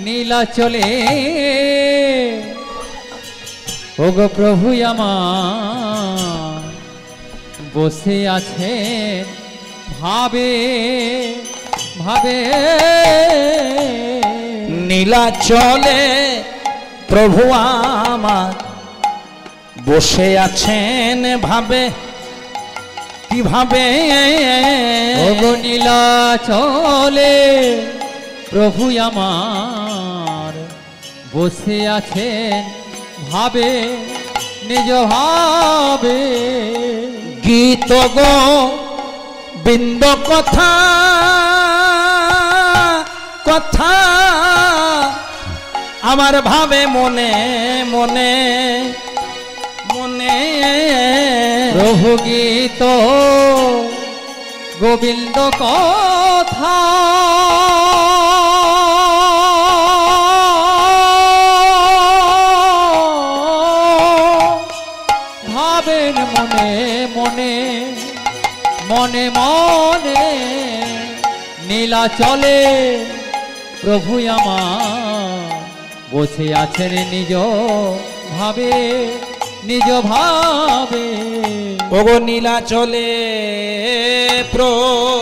নীলাচলে ওগো প্রভু আমার বসে আছেন ভাবে ভাবে। নীলাচলে প্রভু আমার বসে আছেন ভাবে, কিভাবে ওগো নীলাচলে প্রভু আমার বসে আছেন ভাবে, নিজ ভাবে। গীত গো বিন্দ কথা কথা আমার ভাবে মনে মনে মনে। প্রভু গীত গোবিন্দ কথা ভাবেন মনে মনে মনে মনে। নীলাচলে প্রভু আমার বসে আছেন নিজ ভাবে নিজ ভাবে। ওগো নীলাচলে প্রভু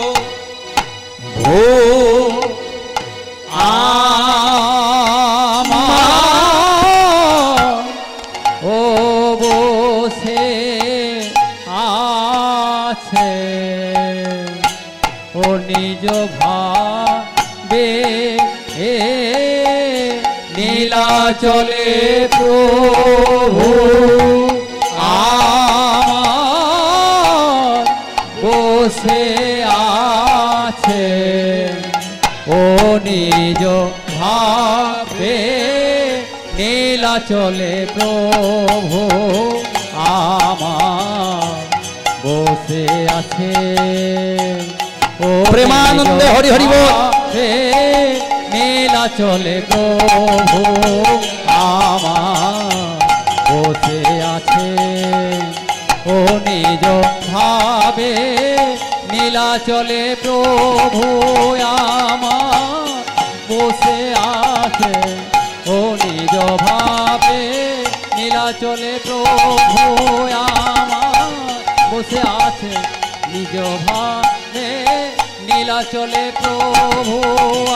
আমার ও বসে আছে ও নিজ ভাবে। নীলাচলে প্রভু আমার বসে আছে ও নিজ ভাবে। নীলাচলে প্রভু আমার বসে আছে ও প্রেমানন্দে হরি হরি বল। নীলাচলে প্রভু আমার বসে আছে ও নিজ ভাবে। নীলাচলে প্রভু আমার বসে আছে ও নিজ ভাবে। নীলাচলে প্রভু আমার বসে আছে নিজ ভাবে। নীলাচলে প্রভু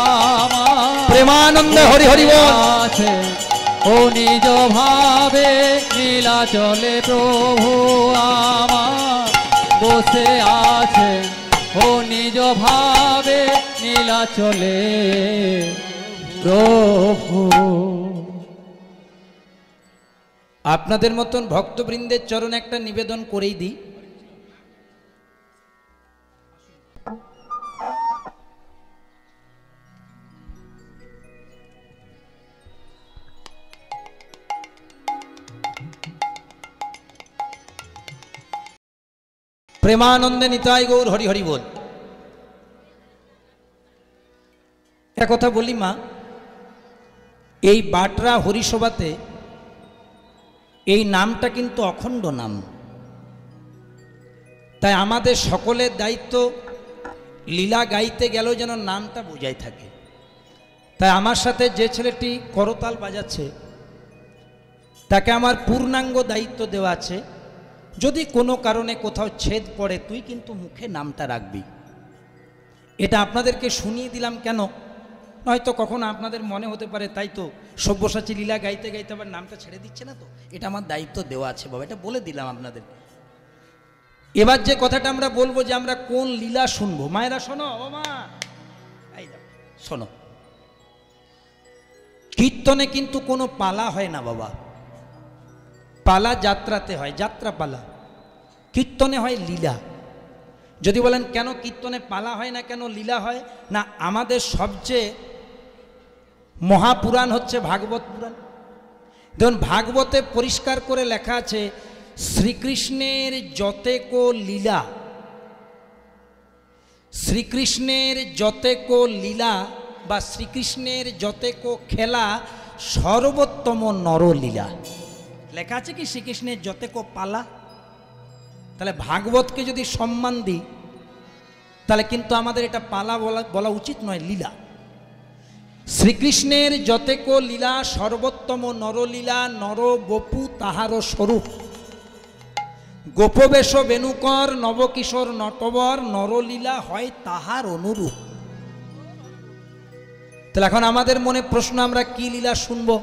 আমার প্রেমানন্দে হরি হরি বল। আছে ও নিজ ভাবে। নীলাচলে প্রভু আমার বসে আছে নিজ ভাবে নীলাচলে প্রভু। আপনাদের মতন ভক্তবৃন্দের চরণে একটা নিবেদন করেই দিই। প্রেমানন্দে নিতাই গৌর হরি হরি বল। একটা কথা বলি মা, এই বাটরা হরিসভাতে এই নামটা কিন্তু অখণ্ড নাম, তাই আমাদের সকলের দায়িত্ব লীলা গাইতে গেলেও যেন নামটা বোঝাই থাকে। তাই আমার সাথে যে ছেলেটি করতাল বাজাচ্ছে তাকে আমার পূর্ণাঙ্গ দায়িত্ব দেওয়া আছে, যদি কোনো কারণে কোথাও ছেদ পড়ে তুই কিন্তু মুখে নামটা রাখবি। এটা আপনাদেরকে শুনিয়ে দিলাম কেন, নয়তো কখনো আপনাদের মনে হতে পারে তাই তো সব্যসাচী লীলা গাইতে গাইতে আবার নামটা ছেড়ে দিচ্ছে না, তো এটা আমার দায়িত্ব দেওয়া আছে বাবা, এটা বলে দিলাম আপনাদের। এবার যে কথাটা আমরা বলবো যে আমরা কোন লীলা শুনবো, মায়েরা শোনো, ও মা এই শোনো, কীর্তনে কিন্তু কোনো পালা হয় না বাবা, পালা যাত্রাতে হয়, যাত্রা পালা। কীর্তনে হয় লীলা। যদি বলেন কেন কীর্তনে পালা হয় না, কেন লীলা হয় না, আমাদের সবচেয়ে মহাপুরাণ হচ্ছে ভাগবত পুরাণ। দেখুন ভাগবতে পরিষ্কার করে লেখা আছে শ্রীকৃষ্ণের যতেকো লীলা, শ্রীকৃষ্ণের যতেকো লীলা বা শ্রীকৃষ্ণের যতেকো খেলা সর্বোত্তম নরলীলা। লেখা আছে কি শ্রীকৃষ্ণের যতেকো পালা। তাহলে ভাগবতকে যদি সম্মান দিই তাহলে কিন্তু আমাদের এটা পালা বলা উচিত নয়, লীলা। শ্রীকৃষ্ণের যতেকো লীলা সর্বোত্তম নরলীলা, নর বপু তাহার স্বরূপ। গোপবেশ বেণুকর নবকিশোর নটবর, নরলীলা হয় তাহার অনুরূপ। তাহলে এখন আমাদের মনে প্রশ্ন, আমরা কি লীলা শুনবো?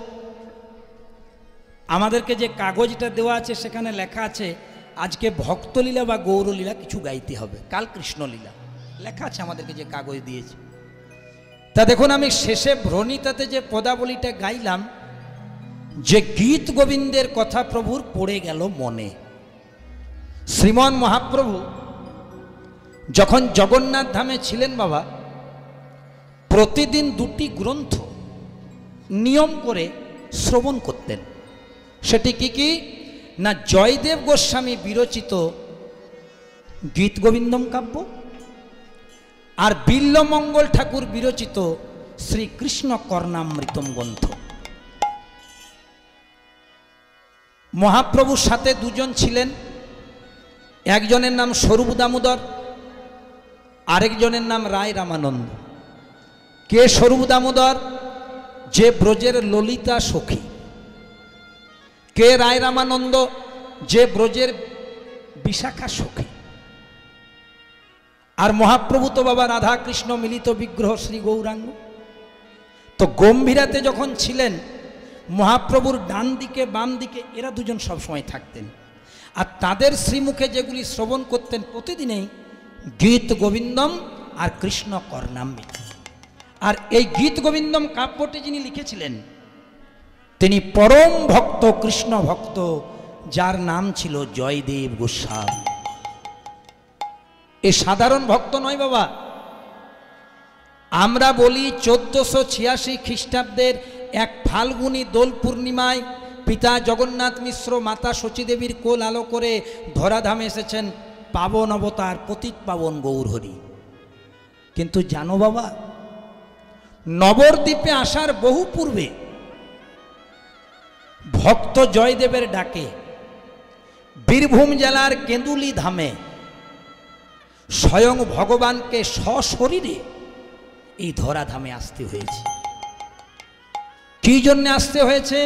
আমাদেরকে যে কাগজটা দেওয়া আছে সেখানে লেখা আছে আজকে ভক্তলীলা বা গৌরলীলা কিছু গাইতে হবে, কাল কৃষ্ণলীলা লেখা আছে আমাদেরকে যে কাগজ দিয়েছে। তা দেখুন আমি শেষে ভ্রণিতাতে যে পদাবলীটা গাইলাম, যে গীত গোবিন্দের কথা প্রভুর পড়ে গেল মনে। শ্রীমন মহাপ্রভু যখন জগন্নাথ ধামে ছিলেন বাবা, প্রতিদিন দুটি গ্রন্থ নিয়ম করে শ্রবণ করতেন। সেটি কি কি না, জয়দেব গোস্বামী বিরচিত গীত গোবিন্দম কাব্য আর বিল্লমঙ্গল ঠাকুর বিরচিত শ্রীকৃষ্ণ কর্ণামৃতম গ্রন্থ। মহাপ্রভুর সাথে দুজন ছিলেন, একজনের নাম স্বরূপ দামোদর, আরেকজনের নাম রায় রামানন্দ। কে স্বরূপ দামোদর? যে ব্রজের ললিতা সখী। কে রায় রামানন্দ? যে ব্রজের বিশাখা সখী। আর মহাপ্রভু তো বাবা রাধা কৃষ্ণ মিলিত বিগ্রহ শ্রী গৌরাঙ্গ। তো গম্ভীরাতে যখন ছিলেন মহাপ্রভুর ডান দিকে বাম দিকে এরা দুজন সবসময় থাকতেন, আর তাদের শ্রীমুখে যেগুলি শ্রবণ করতেন প্রতিদিনেই গীত গোবিন্দম আর কৃষ্ণ কর্ণামৃত। আর এই গীত গোবিন্দম কাব্যটি যিনি লিখেছিলেন তিনি পরম ভক্ত, কৃষ্ণ ভক্ত, যার নাম ছিল জয়দেব গোস্বামী। এ সাধারণ ভক্ত নয় বাবা। আমরা বলি 1486 খ্রিস্টাব্দের এক ফাল্গুনী দোল পূর্ণিমায় পিতা জগন্নাথ মিশ্র মাতা শচীদেবীর কোল আলো করে ধরাধামে এসেছেন পাবন অবতার পতিত পাবন গৌরহরি। কিন্তু জানো বাবা, নবদ্বীপে আসার বহু পূর্বে ভক্ত জয়দেবের ডাকে বীরভূম জেলার কেঁদুলি ধামে স্বয়ং ভগবানকে সশরীরে এই ধরাধামে আসতে হয়েছে। কি জন্য আসতে হয়েছে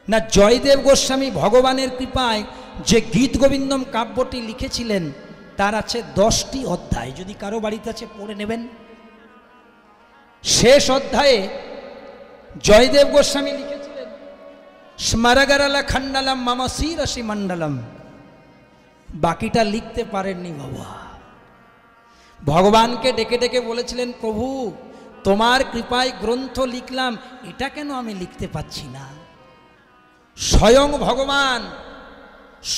না, জয়দেব গোস্বামী ভগবানের কৃপায় যে গীত গোবিন্দম কাব্যটি লিখেছিলেন তার আছে 10টি অধ্যায়। যদি কারো বাড়িতে আছে পড়ে নেবেন। শেষ অধ্যায়ে জয়দেব গোস্বামী লিখেছিলেন স্মরগরলা খণ্ডলম মম শিরসি মণ্ডলম। বাকিটা লিখতে পারেননি বাবা। ভগবানকে ডেকে ডেকে বলেছিলেন, প্রভু তোমার কৃপায় গ্রন্থ লিখলাম, এটা কেন আমি লিখতে পাচ্ছি না? স্বয়ং ভগবান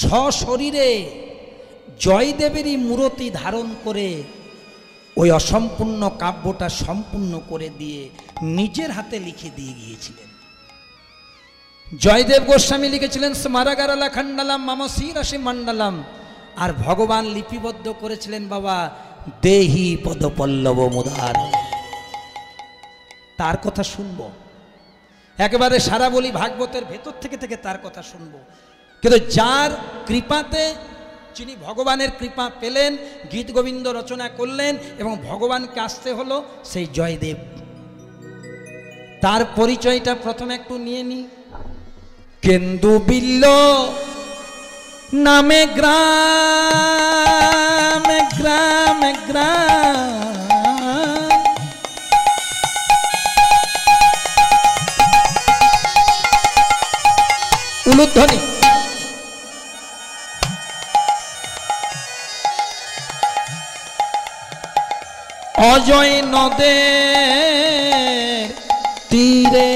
সশরীরে জয়দেবেরই মূর্তি ধারণ করে ওই অসম্পূর্ণ কাব্যটা সম্পূর্ণ করে দিয়ে নিজের হাতে লিখে দিয়ে গিয়েছিলেন। জয়দেব গোস্বামী লিখেছিলেন স্মারাগারালা খণ্ডালাম মাম শিরাশি মণ্ডলাম, আর ভগবান লিপিবদ্ধ করেছিলেন বাবা দেহি পদপল্লব মুদার। তার কথা শুনবো, একেবারে সারা বলি ভাগবতের ভেতর থেকে থেকে তার কথা শুনবো। কিন্তু যার কৃপাতে, যিনি ভগবানের কৃপা পেলেন, গীত গোবিন্দ রচনা করলেন এবং ভগবানকে আসতে হলো, সেই জয়দেব। তার পরিচয়টা প্রথমে একটু নিয়ে নি। কেন্দু বিল্ল নামে গ্রাম গ্রাম গ্রাম, উলুধ্বনি। অজয় নদের তীরে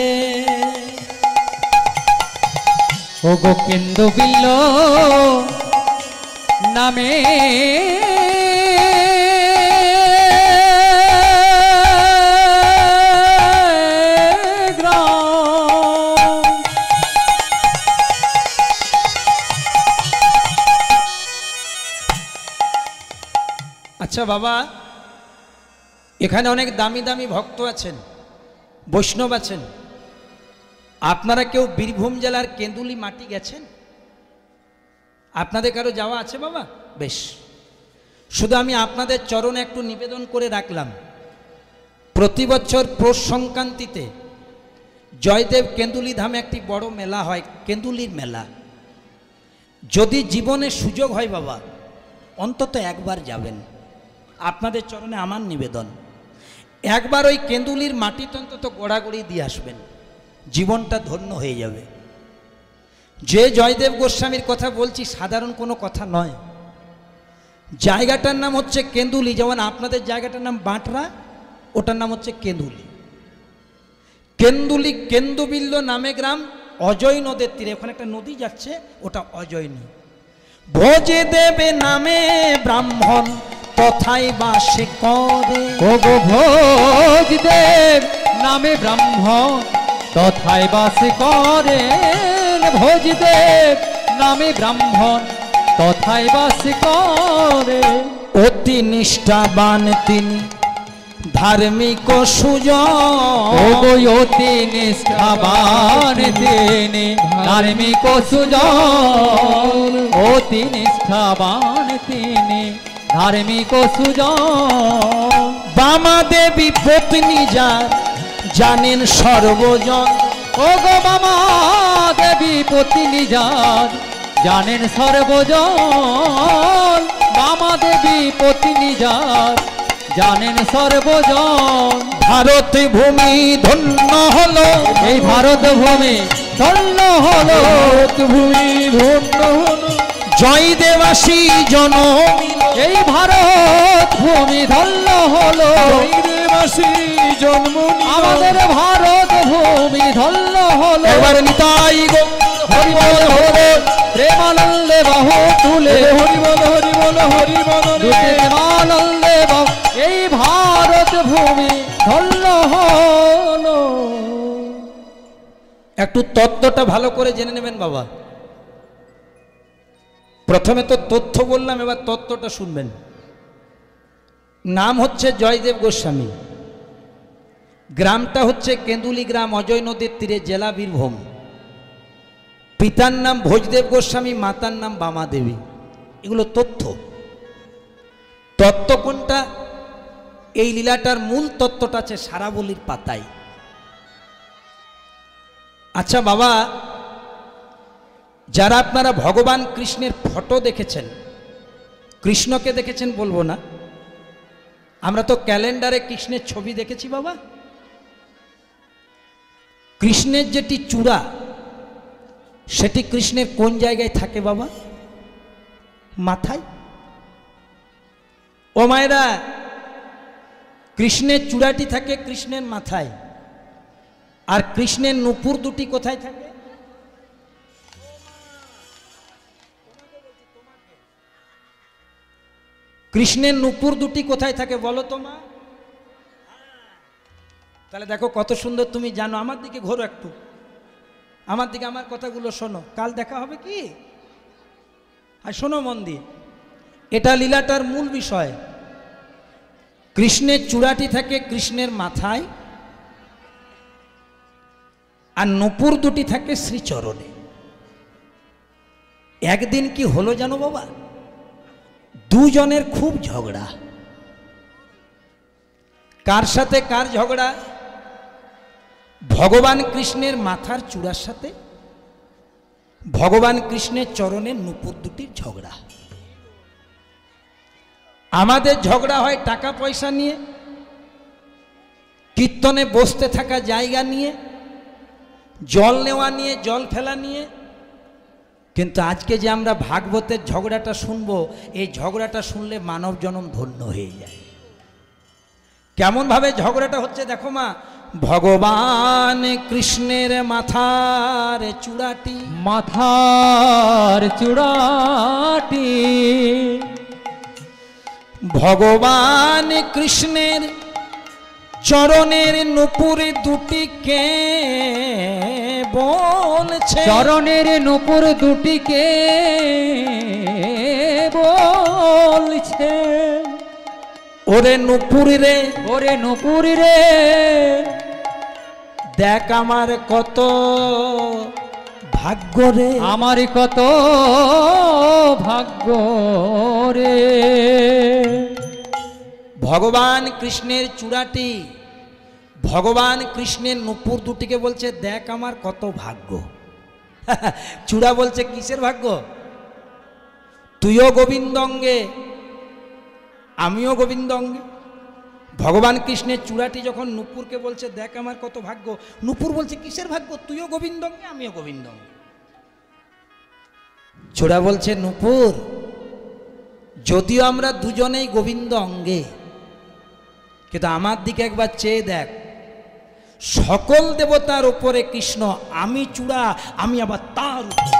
ও গো কেন্দু বিল্ল নামে আচ্ছা বাবা, এখানে অনেক দামি দামি ভক্ত আছেন, বৈষ্ণব আছেন। আপনারা কেউ বীরভূম জেলার কেন্দুলি মাটি গেছেন? আপনাদের কারো যাওয়া আছে বাবা? বেশ, শুধু আমি আপনাদের চরণে একটু নিবেদন করে রাখলাম, প্রতি বছর পৌষ সংক্রান্তিতে জয়দেব কেন্দুলি ধামে একটি বড় মেলা হয়, কেন্দুলির মেলা। যদি জীবনে সুযোগ হয় বাবা, অন্তত একবার যাবেন। আপনাদের চরণে আমার নিবেদন, একবার ওই কেন্দুলির মাটিতে অন্তত গোড়াগড়ি দিয়ে আসবেন, জীবনটা ধন্য হয়ে যাবে। যে জয়দেব গোস্বামীর কথা বলছি সাধারণ কোনো কথা নয়। জায়গাটার নাম হচ্ছে কেন্দুলি, যেমন আপনাদের জায়গাটার নাম বাঁটরা, ওটার নাম হচ্ছে কেন্দুলি। কেন্দুলি কেন্দুবিল্ল নামে গ্রাম, অজয় নদের তীরে। ওখানে একটা নদী যাচ্ছে, ওটা অজয় নদী। ভোজে দেবে নামে ব্রাহ্মণ তথায় বাসে করে। ও গো ভোজ দেব নামে ব্রাহ্মণ তথায় বাস করে। ভোজ দেব নামে ব্রাহ্মণ তথায় বাস করে। অতি নিষ্ঠাবান তিনি ধার্মিক সুজন। ও গো অতি নিষ্ঠাবান তিনি ধার্মিক সুজন। অতি নিষ্ঠাবান তিনি ধার্মিক সুজন। বামা দেবী পত্নী যার জানেন সর্বজন। ও গো বামা দেবী পত্নী যার জানেন সর্বজন। বামা দেবী পত্নী যার জানেন সর্বজন। ভারত ভূমি ধন্য হলো, এই ভারত ভূমি ধন্য হলো। ভূমি ধন্য হলো, জয়দেবাসী জনমিল। এই ভারত ভূমি ধন্য হলো। জয়দেবাসী জন্ম আমাদের ভারত ভূমি ধন্য হলো। এবার নিতাই গো হরি বল হরি বল, প্রেমানন্দে বাহু তুলে হরি বল হরি বল হরি বল দুটি প্রেমানন্দে বাহু। এই ভারত ভূমি ধন্য হলো। একটু তত্ত্বটা ভালো করে জেনে নেবেন বাবা। প্রথমে তো তথ্য বললাম, এবার তত্ত্বটা শুনবেন। নাম হচ্ছে জয়দেব গোস্বামী, গ্রামটা হচ্ছে কেন্দুলি গ্রাম, অজয় নদীর তীরে, জেলা বীরভূম। পিতার নাম ভোজদেব গোস্বামী, মাতার নাম বামা দেবী। এগুলো তথ্য। তত্ত্ব কোনটা? এই লীলাটার মূল তত্ত্বটা আছে সারাবলির পাতায়। আচ্ছা বাবা, যারা আপনারা ভগবান কৃষ্ণের ফটো দেখেছেন, কৃষ্ণকে দেখেছেন বলবো না, আমরা তো ক্যালেন্ডারে কৃষ্ণের ছবি দেখেছি বাবা। কৃষ্ণের যেটি চূড়া, সেটি কৃষ্ণের কোন জায়গায় থাকে বাবা? মাথায়। ও মায়েরা, কৃষ্ণের চূড়াটি থাকে কৃষ্ণের মাথায়, আর কৃষ্ণের নুপুর দুটি কোথায় থাকে? কৃষ্ণের নুপুর দুটি কোথায় থাকে বলো তো মা? তাহলে দেখো কত সুন্দর তুমি জানো। আমার দিকে ঘোরো একটু, আমার দিকে, আমার কথাগুলো শোনো। কাল দেখা হবে কি? আর শোনো মন দিয়ে, এটা লীলাটার মূল বিষয়। কৃষ্ণের চূড়াটি থাকে কৃষ্ণের মাথায়, আর নুপুর দুটি থাকে শ্রীচরণে। একদিন কি হলো জানো বাবা? দুজনের খুব ঝগড়া। কার সাথে কার ঝগড়া? ভগবান কৃষ্ণের মাথার চূড়ার সাথে ভগবান কৃষ্ণের চরণের নুপুর দুটির ঝগড়া। আমাদের ঝগড়া হয় টাকা পয়সা নিয়ে, কীর্তনে বসতে থাকা জায়গা নিয়ে, জল নেওয়া নিয়ে, জল ফেলা নিয়ে। কিন্তু আজকে যে আমরা ভাগবতের ঝগড়াটা শুনবো, এই ঝগড়াটা শুনলে মানব জনম ধন্য হয়ে যায়। কেমন ভাবে ঝগড়াটা হচ্ছে দেখো মা। ভগবান কৃষ্ণের মাথার চূড়াটি, মাথার চূড়াটি ভগবান কৃষ্ণের চরণের নুপুর দুটি কে বলছে, চরণের নুপুর দুটিকে বলছে, ওরে নুপুর রে, ওরে নুপুর রে, দেখ আমার কত ভাগ্য রে, আমার কত ভাগ্য রে। ভগবান কৃষ্ণের চূড়াটি ভগবান কৃষ্ণের নুপুর দুটিকে বলছে দেখ আমার কত ভাগ্য। চূড়া বলছে কিসের ভাগ্য? তুইও গোবিন্দ অঙ্গে, আমিও গোবিন্দ অঙ্গে। ভগবান কৃষ্ণের চূড়াটি যখন নুপুরকে বলছে দেখ আমার কত ভাগ্য, নুপুর বলছে কিসের ভাগ্য? তুইও গোবিন্দ অঙ্গে, আমিও গোবিন্দ অঙ্গে। চূড়া বলছে নুপুর, যদিও আমরা দুজনেই গোবিন্দ অঙ্গে, কিন্তু আমার দিকে একবার চেয়ে দেখ, সকল দেবতার উপরে কৃষ্ণ, আমি চূড়া, আমি আবার তার উপরে।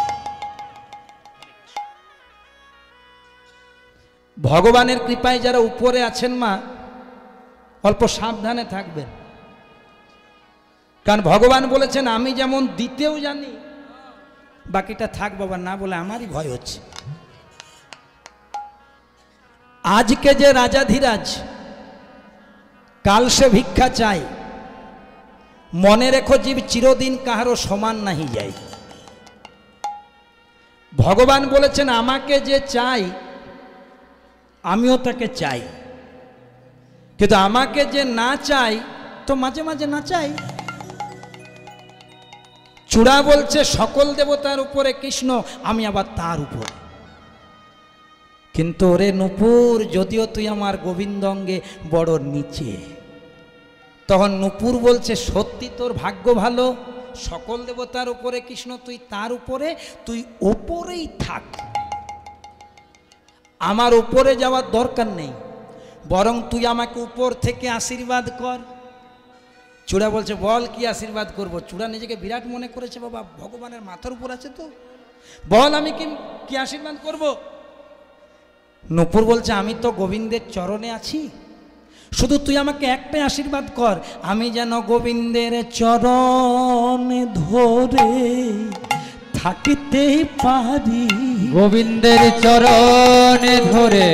ভগবানের কৃপায় যারা উপরে আছেন মা, অল্প সাবধানে থাকবেন। কারণ ভগবান বলেছেন আমি যেমন দিতেও জানি, বাকিটা থাক বাবা, না বলে আমারই ভয় হচ্ছে। আজকে যে রাজাধিরাজ, কাল সে ভিক্ষা চায়। মনে রেখো জীব চিরদিন কাহারও সমান নাহি যায়। ভগবান বলেছেন আমাকে যে চাই আমিও তাকে চাই, কিন্তু আমাকে যে না চাই তো মাঝে মাঝে না চাই। চূড়া বলছে সকল দেবতার উপরে কৃষ্ণ, আমি আবার তার উপরে। কিন্তু ওরে নুপুর, যদিও তুই আমার গোবিন্দ অঙ্গে বড় নিচে। তখন নুপুর বলছে সত্যি তোর ভাগ্য ভালো, সকল দেবতার উপরে কৃষ্ণ, তুই তার উপরে, তুই ওপরেই থাক, আমার উপরে যাওয়ার দরকার নেই, বরং তুই আমাকে উপর থেকে আশীর্বাদ কর। চূড়া বলছে বল কি আশীর্বাদ করব? চূড়া নিজেকে বিরাট মনে করেছে, বাবা ভগবানের মাথার উপর আছে তো, বল আমি কি আশীর্বাদ করব? নুপুর বলছে আমি তো গোবিন্দের চরণে আছি, শুধু তুই আমাকে একটাই আশীর্বাদ কর, আমি যেন গোবিন্দের চরণে ধরে থাকিতেই পারি। গোবিন্দের চরণে ধরে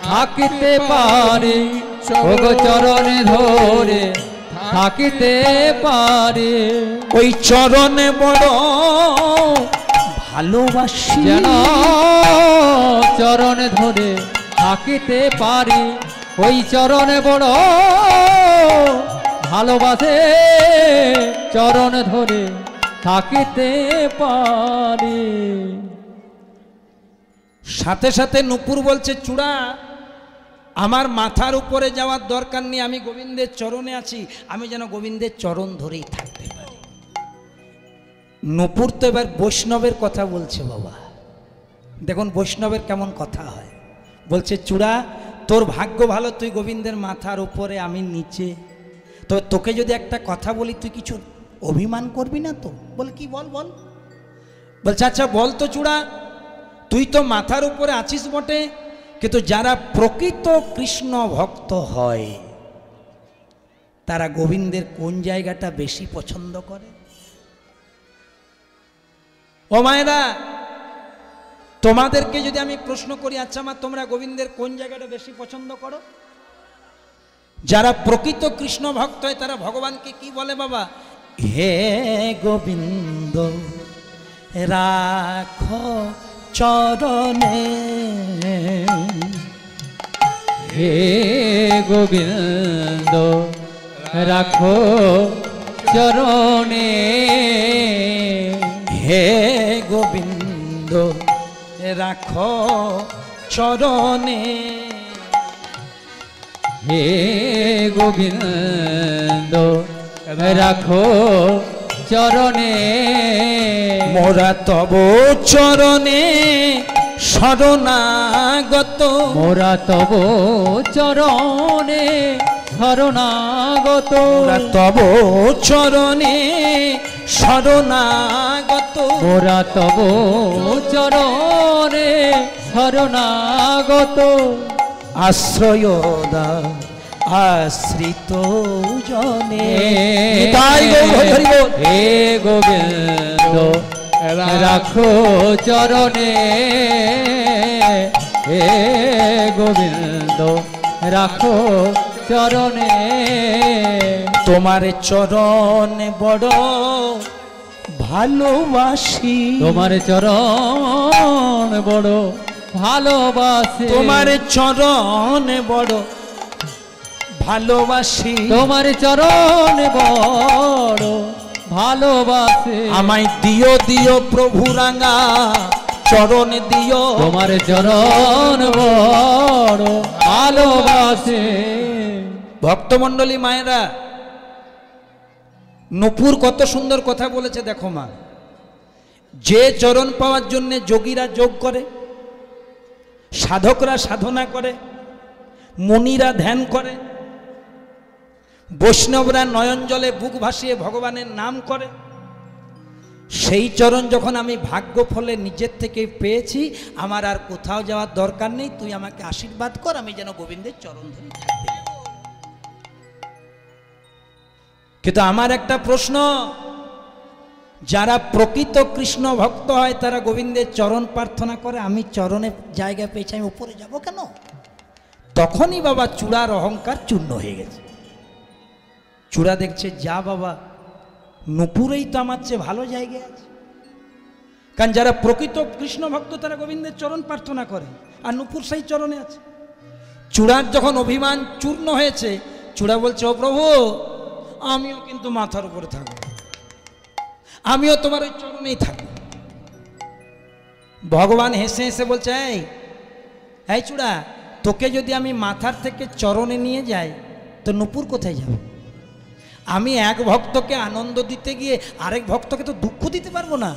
থাকিতে পারি, ওগো চরণে ধরে থাকিতে পারি। ওই চরণে বড় ভালোবাসি, যেন চরণে ধরে থাকিতে পারি, ওই চরণে বড় ভালোবাসে, চরণ ধরে থাকিতে পারি। সাথে সাথে নুপুর বলছে চূড়া আমার মাথার উপরে যাওয়ার দরকার নেই, আমি গোবিন্দের চরণে আছি, আমি যেন গোবিন্দের চরণ ধরেই থাকতে পারি। নুপুর তো এবার বৈষ্ণবের কথা বলছে বাবা, দেখুন বৈষ্ণবের কেমন কথা হয়। বলছে চূড়া তোর ভাগ্য ভালো, তুই গোবিন্দের মাথার উপরে, আমি নিচে। তবে তোকে যদি একটা কথা বলি, তুই কিছু অভিমান করবি না তো? বলে কি, বল বল। বলছে আচ্ছা বল তো চূড়া, তুই তো মাথার উপরে আছিস বটে, কিন্তু যারা প্রকৃত কৃষ্ণ ভক্ত হয় তারা গোবিন্দের কোন জায়গাটা বেশি পছন্দ করে? ও মায়েরা, তোমাদেরকে যদি আমি প্রশ্ন করি, আচ্ছা মা, তোমরা গোবিন্দের কোন জায়গাটা বেশি পছন্দ করো? যারা প্রকৃত কৃষ্ণ ভক্ত হয় তারা ভগবানকে কি বলে বাবা? হে গোবিন্দ রাখো চরণে, হে গোবিন্দ রাখো চরণে, হে গোবিন্দ রাখো চরণে, হে গোবিন্দ রাখো চরণে, মোরা তব চরণে শরণাগত, মোরা তব চরণে শরণাগত, মোরা তব চরণে শরণাগত, মোরা তব চরণে শরণাগত, আশ্রয় দাও আশ্রিত জনে। তাই হরি বল। হে গোবিন্দ রাখো চরণে, হে গোবিন্দ রাখো চরণে, তোমার চরণ বড় ভালোবাসি, তোমার চরণ বড় ভালোবাসি, তোমার চরণ বড় ভালোবাসি, তোমার চরণ বড় ভালোবাসি, আমায় দিও দিও প্রভু রাঙা চরণ দিও, তোমার চরণ বড় ভালোবাসি। ভক্তমণ্ডলী মায়েরা, নূপুর কত সুন্দর কথা বলেছে দেখো মা। যে চরণ পাওয়ার জন্য যোগীরা যোগ করে, সাধকরা সাধনা করে, মুনিরা ধ্যান করে, বৈষ্ণবরা নয়ন জলে বুক ভাসিয়ে ভগবানের নাম করে, সেই চরণ যখন আমি ভাগ্য ফলে নিজের থেকে পেয়েছি, আমার আর কোথাও যাওয়ার দরকার নেই, তুই আমাকে আশীর্বাদ কর, আমি যেন গোবিন্দের চরণ ধরে থাকতে। কিন্তু আমার একটা প্রশ্ন, যারা প্রকৃত কৃষ্ণ ভক্ত হয় তারা গোবিন্দের চরণ প্রার্থনা করে, আমি চরণের জায়গা পেয়েছি, আমি উপরে যাব কেন? তখনই বাবা চূড়ার অহংকার চূর্ণ হয়ে গেছে। চূড়া দেখছে, যা বাবা, নূপুরেই তো আমার চেয়ে ভালো জায়গায় আছে। কারণ যারা প্রকৃত কৃষ্ণ ভক্ত তারা গোবিন্দের চরণ প্রার্থনা করে, আর নূপুর সেই চরণে আছে। চূড়ার যখন অভিমান চূর্ণ হয়েছে, চূড়া বলছে, ও প্রভু, আমিও কিন্তু মাথার উপরে থাকবো, আমিও তোমার ওই চরণেই থাকবো। ভগবান হেসে হেসে বলছে, এই চূড়া, তোকে যদি আমি মাথার থেকে চরণে নিয়ে যাই তো নূপুর কোথায় যাবে? আমি এক ভক্তকে আনন্দ দিতে গিয়ে আরেক ভক্তকে তো দুঃখ দিতে পারবো না।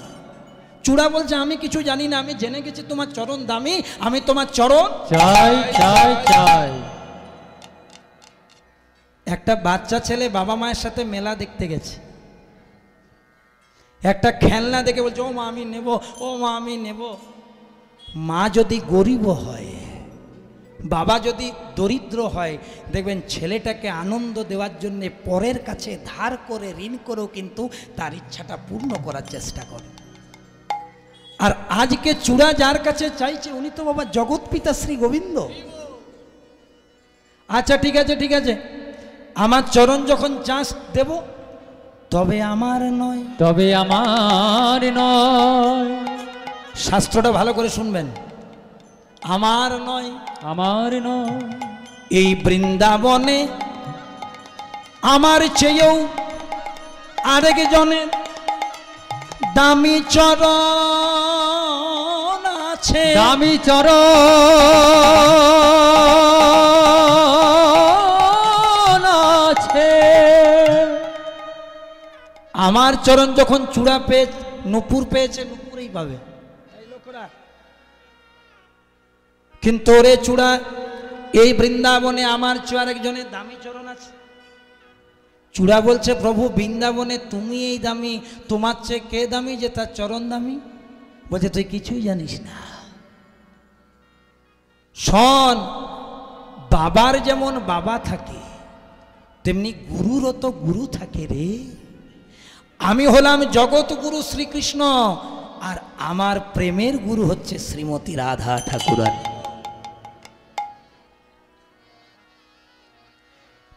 চূড়া বলছে, আমি কিছু জানি না, আমি জেনে গেছি তোমার চরণ দামি, আমি তোমার চরণ চাই চাই চাই। একটা বাচ্চা ছেলে বাবা মায়ের সাথে মেলা দেখতে গেছে, একটা খেলনা দেখে বলছে, ও মা আমি নেব, ও মা আমি নেব। মা যদি গরিব হয়, বাবা যদি দরিদ্র হয়, দেখবেন ছেলেটাকে আনন্দ দেওয়ার জন্য পরের কাছে ধার করে ঋণ করেও কিন্তু তার ইচ্ছাটা পূর্ণ করার চেষ্টা করে। আর আজকে চূড়া যার কাছে চাইছে উনি তো বাবা জগৎ পিতা শ্রী গোবিন্দ। আচ্ছা ঠিক আছে ঠিক আছে, আমার চরণ যখন চাষ দেব, তবে আমার নয়, তবে আমার নয়। শাস্ত্রটা ভালো করে শুনবেন, আমার নয়, আমার নয়। এই বৃন্দাবনে আমার চেয়েও আরেকজনের দামি চরণ আছে, দামি চরণ আছে। আমার চরণ যখন চূড়া পেয়ে নূপুর পেয়েছে, নূপুরেই পাবে। কিন্তু ওরে চূড়া, এই বৃন্দাবনে আমার চেয়ে আরেকজনের দামি চরণ আছে। চূড়া বলছে, প্রভু বৃন্দাবনে তুমি এই দামি, তোমার চেয়ে কে দামি যে তার চরণ দামি? বলছে তুই কিছুই জানিস না। শোন, বাবার যেমন বাবা থাকে তেমনি গুরুরও তো গুরু থাকে রে। আমি হলাম জগৎ গুরু শ্রীকৃষ্ণ, আর আমার প্রেমের গুরু হচ্ছে শ্রীমতী রাধা ঠাকুরানী।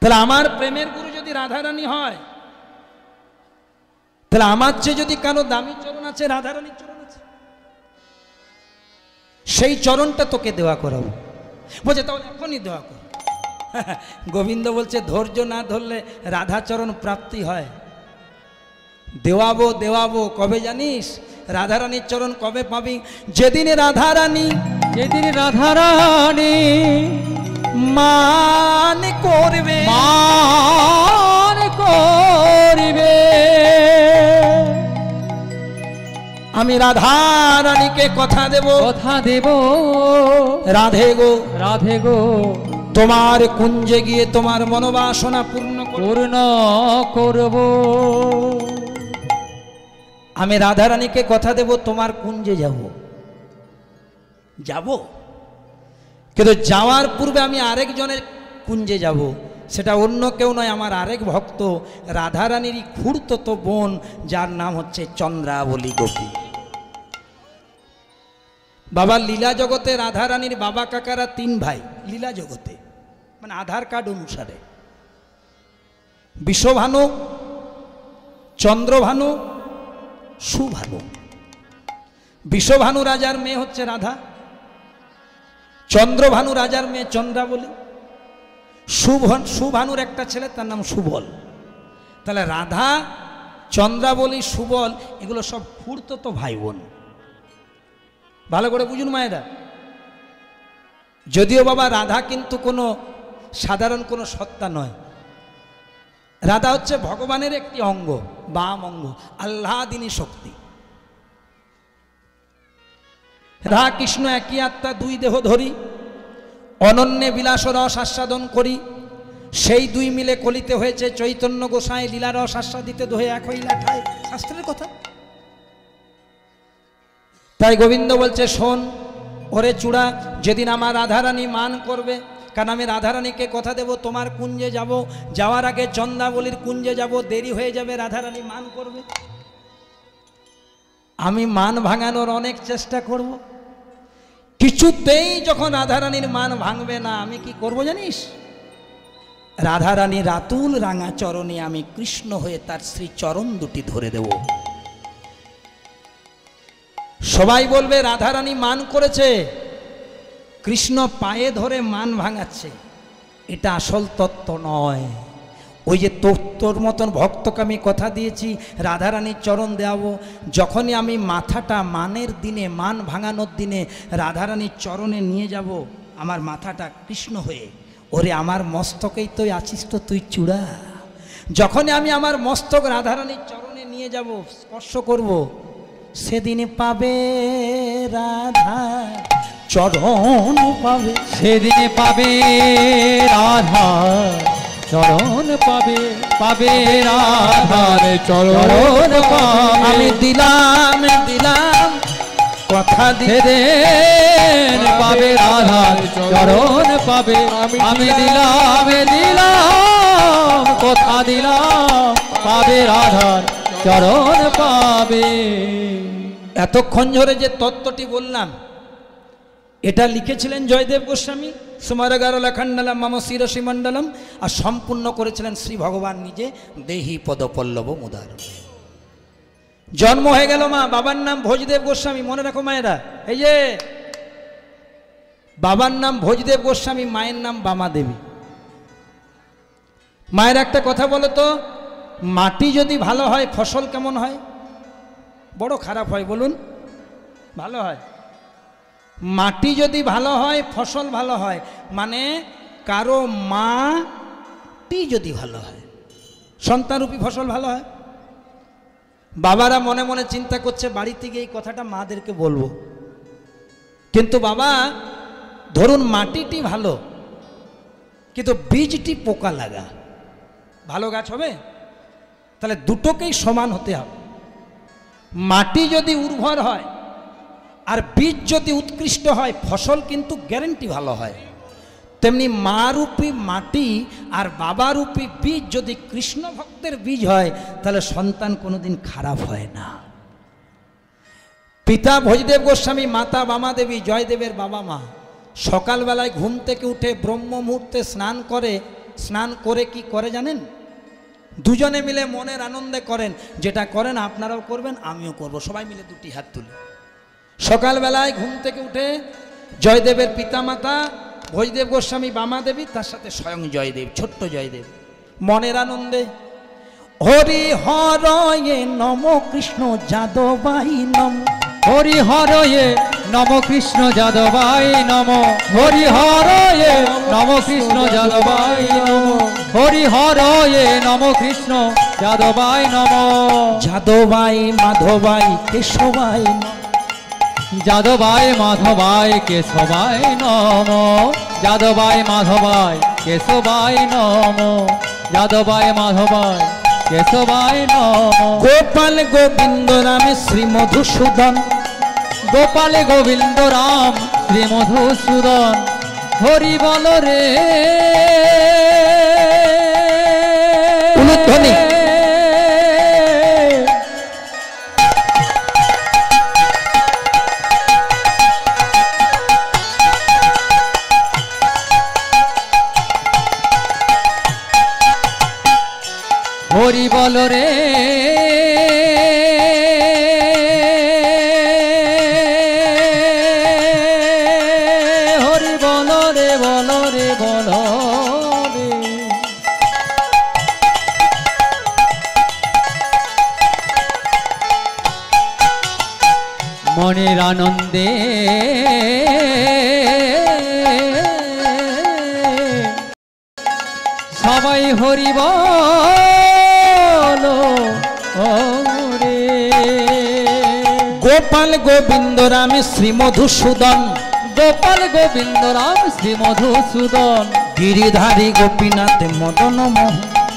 তাহলে আমার প্রেমের গুরু যদি রাধারানী হয়, তাহলে আমার চেয়ে যদি কারো দামি চরণ আছে, রাধারানীর চরণ আছে, সেই চরণটা তোকে দেওয়া করাবো। বলছে তাহলে এখনই দেওয়া কর। গোবিন্দ বলছে ধৈর্য না ধরলে রাধাচরণ প্রাপ্তি হয়। দেওয়াবো দেওয়াবো কবে জানিস? রাধারানীর চরণ কবে পাবি? যেদিন রাধারানী মান করবে, আমি রাধারানীকে কথা দেব, রাধে গো তোমার কুঞ্জে গিয়ে তোমার মনোবাসনা পূর্ণ করব। আমি রাধারানীকে কথা দেব তোমার কুঞ্জে যাব, কিন্তু যাওয়ার পূর্বে আমি আরেকজনের কুঞ্জে যাব। সেটা অন্য কেউ নয়, আমার আরেক ভক্ত রাধারানীরই খুড়তো বোন, যার নাম হচ্ছে চন্দ্রাবলী গোপী। বাবা লীলা জগতে রাধারানীর বাবা কাকারা 3 ভাই লীলা জগতে, মানে আধার কার্ড অনুসারে। বিশ্বভানু, চন্দ্রভানু, সুভানু। বিশ্বভানু রাজার মেয়ে হচ্ছে রাধা, চন্দ্রভানু রাজার মেয়ে চন্দ্রাবলী, সুভানুর একটা ছেলে তার নাম সুবল। তাহলে রাধা, চন্দ্রাবলী, সুবল এগুলো সব খুড়তো ভাই বোন। ভালো করে বুঝুন মায়েরা। যদিও বাবা রাধা কিন্তু কোনো সাধারণ কোনো সত্তা নয়, রাধা হচ্ছে ভগবানের একটি অঙ্গ, বাম অঙ্গ, আহ্লাদিনী শক্তি। রাধা কৃষ্ণ একই আত্মা, 2 দেহ ধরি, অনন্যে বিলাস রস আস্বাদন করি। সেই 2 মিলে কলিতে হয়েছে চৈতন্য গোসাই, লীলা রস আস্বাদিতে দোহে এক হইলা ঠায়, শাস্ত্রের কথা। তাই গোবিন্দ বলছে শোন ওরে চূড়া, যেদিন আমার রাধারানী মান করবে, কারণ আমি রাধারানীকে কথা দেব তোমার কুঞ্জে যাব, যাওয়ার আগে চন্দ্রাবলীর কুঞ্জে যাব, দেরি হয়ে যাবে, রাধারানী মান করবে। আমি মান ভাঙানোর অনেক চেষ্টা করব, কিছুতেই যখন রাধারানীর মান ভাঙবে না, আমি কি করব জানিস? রাধারানী রাতুল রাঙা চরণে আমি কৃষ্ণ হয়ে তার শ্রী চরণ দুটি ধরে দেব। সবাই বলবে রাধারানী মান করেছে, কৃষ্ণ পায়ে ধরে মান ভাঙাচ্ছে। এটা আসল তত্ত্ব নয়। ওই যে তোর মতন ভক্তকে আমি কথা দিয়েছি রাধারানীর চরণ দেওয়াবো, যখনই আমি মাথাটা মানের দিনে, মান ভাঙানোর দিনে রাধারানীর চরণে নিয়ে যাব, আমার মাথাটা কৃষ্ণ হয়ে, ওরে আমার মস্তকেই তুই আছিস তো তুই চূড়া। যখনই আমি আমার মস্তক রাধারানীর চরণে নিয়ে যাব, স্পর্শ করব, সেদিন পাবে রাধা চরণ পাবে, সেদিন পাবে রাধা চরণ পাবে, পাবে রাধার চরণ পাবে। আমি দিলাম কথা সেদিন পাবে রাধার চরণ পাবে। আমি দিলাম কথা দিলাম, পাবে রাধার চরণ পাবে। এতক্ষণ ধরে যে তত্ত্বটি বললাম, এটা লিখেছিলেন জয়দেব গোস্বামী, সুমারগারো লেখান্ডালাম মাম শিরসী মণ্ডলম, আর সম্পূর্ণ করেছিলেন শ্রী ভগবান নিজে, দেহি পদপল্লব মুদার। জন্ম হয়ে গেল মা, বাবার নাম ভোজদেব গোস্বামী, মনে রাখো মায়েরা। এই যে বাবার নাম ভোজদেব গোস্বামী, মায়ের নাম বামা দেবী। মায়ের একটা কথা বলো তো, মাটি যদি ভালো হয় ফসল কেমন হয়? বড় খারাপ হয় বলুন? ভালো হয়। মাটি যদি ভালো হয় ফসল ভালো হয়, মানে কারো মাটি যদি ভালো হয় সন্তানরূপী ফসল ভালো হয়। বাবারা মনে মনে চিন্তা করছে বাড়িতে গিয়ে এই কথাটা মাদেরকে বলবো, কিন্তু বাবা ধরুন মাটিটি ভালো, কিন্তু বীজটি পোকা লাগা, ভালো গাছ হবে? তাহলে দুটোকেই সমান হতে হবে। মাটি যদি উর্বর হয় আর বীজ যদি উৎকৃষ্ট হয়, ফসল কিন্তু গ্যারেন্টি ভালো হয়। তেমনি মারূপী মাটি আর বাবারূপী বীজ যদি কৃষ্ণ ভক্তের বীজ হয়, তাহলে সন্তান কোনোদিন খারাপ হয় না। পিতা ভজদেব গোস্বামী, মাতা বামাদেবী, জয়দেবের বাবা মা সকালবেলায় ঘুম থেকে উঠে ব্রহ্ম মুহূর্তে স্নান করে। স্নান করে কি করে জানেন? দুজনে মিলে মনের আনন্দে করেন। যেটা করেন আপনারাও করবেন, আমিও করব। সবাই মিলে দুটি হাত তুলে সকালবেলায় ঘুম থেকে উঠে জয়দেবের পিতামাতা ভজদেব গোস্বামী, বামাদেবী, তার সাথে স্বয়ং জয়দেব, ছোট্ট জয়দেব, মনের আনন্দে হরি হরয়ে নম কৃষ্ণ যাদবাই নম, হরি হরয়ে নম কৃষ্ণ যাদবাই নম, হরি হরয়ে নম কৃষ্ণ যাদবাই নম, হরি হরয়ে নম কৃষ্ণ যাদবাই নম, যাদবাই মাধবাই কেশবাই নম, যাদবাই মাধবাই কেশবাই নম, যাদবাই মাধবাই কেশবাই নম, যাদবাই মাধবাই কেশবাই নম, গোপাল গোবিন্দ রামে শ্রী মধুসূদন, গোপাল গোবিন্দ রাম শ্রী মধুসূদন, হরি বল রে উলুধ্বনি। হরি বল রে হরি বল রে, বল রে, বল রে। মনের আনন্দে সবাই হরি বল রে। গোপাল গোবিন্দ রামে শ্রী মধুসূদন, গোপাল গোবিন্দ রাম শ্রী মধুসূদন, গিরিধারী গোপীনাথ মদন মোহন,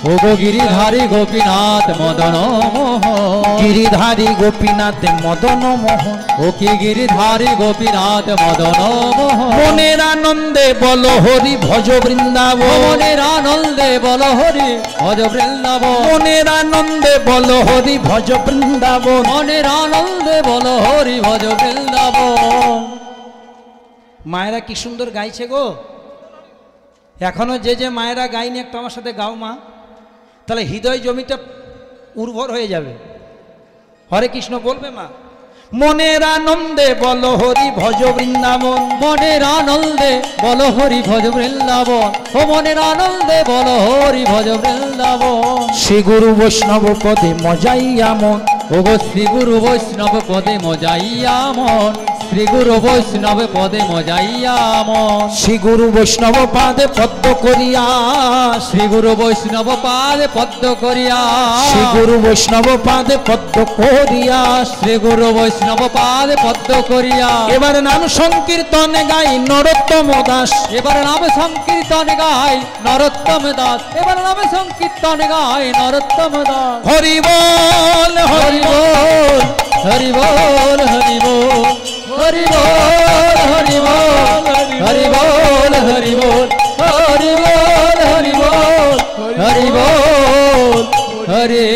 ও গো গিরিধারী গোপীনাথ মদন মোহন, গিরিধারী গোপীনাথ মদন মোহন, ও কি গিরিধারী গোপীনাথ মদন মোহন, মনের আনন্দে বল হরি ভজ বৃন্দাবন, মনের আনন্দে বল হরি ভজ বৃন্দাবন, মনের আনন্দে বল হরি ভজ বৃন্দাবন। মনের আনন্দে বল হরি ভজ বৃন্দাবন। মায়েরা কি সুন্দর গাইছে গো। এখনো যে যে মায়েরা গাইনি একটু আমার সাথে গাও মা, তাহলে হৃদয় জমিটা উর্বর হয়ে যাবে। হরে কৃষ্ণ বলবে মা। মনের আনন্দে বল হরি ভজ বৃন্দাবন, মনের আনন্দে বল হরি ভজ বৃন্দাবন, ও মনের আনন্দে বল হরি ভজ বৃন্দাবন। শ্রী গুরু বৈষ্ণব পদে মজাইয়া মন, ও গো শ্রী গুরু বৈষ্ণব পদে মজাইয়া মন, শ্রী গুরু বৈষ্ণব পদে মজাইয়া মন, শ্রী গুরু বৈষ্ণব পাদে পদ্ম করিয়া, শ্রী গুরু বৈষ্ণব পাদে পদ্ম করিয়া, শ্রী গুরু বৈষ্ণব পাদে পদ্ম করিয়া, শ্রী গুরু বৈষ্ণব পাদে পদ্ম করিয়া। এবার নাম সংকীর্তনে গাই নরোত্তম দাস, এবার নাম সংকীর্তন গাই নরোত্তম দাস, এবার নাম সংকীর্তন গাই নরোত্তম দাস। হরি বল হরি বল, হরি বল হরি বল, হরি বল হরি বল, হরি বল হরি বল, হরি বল হরি বল, হরি বল হরে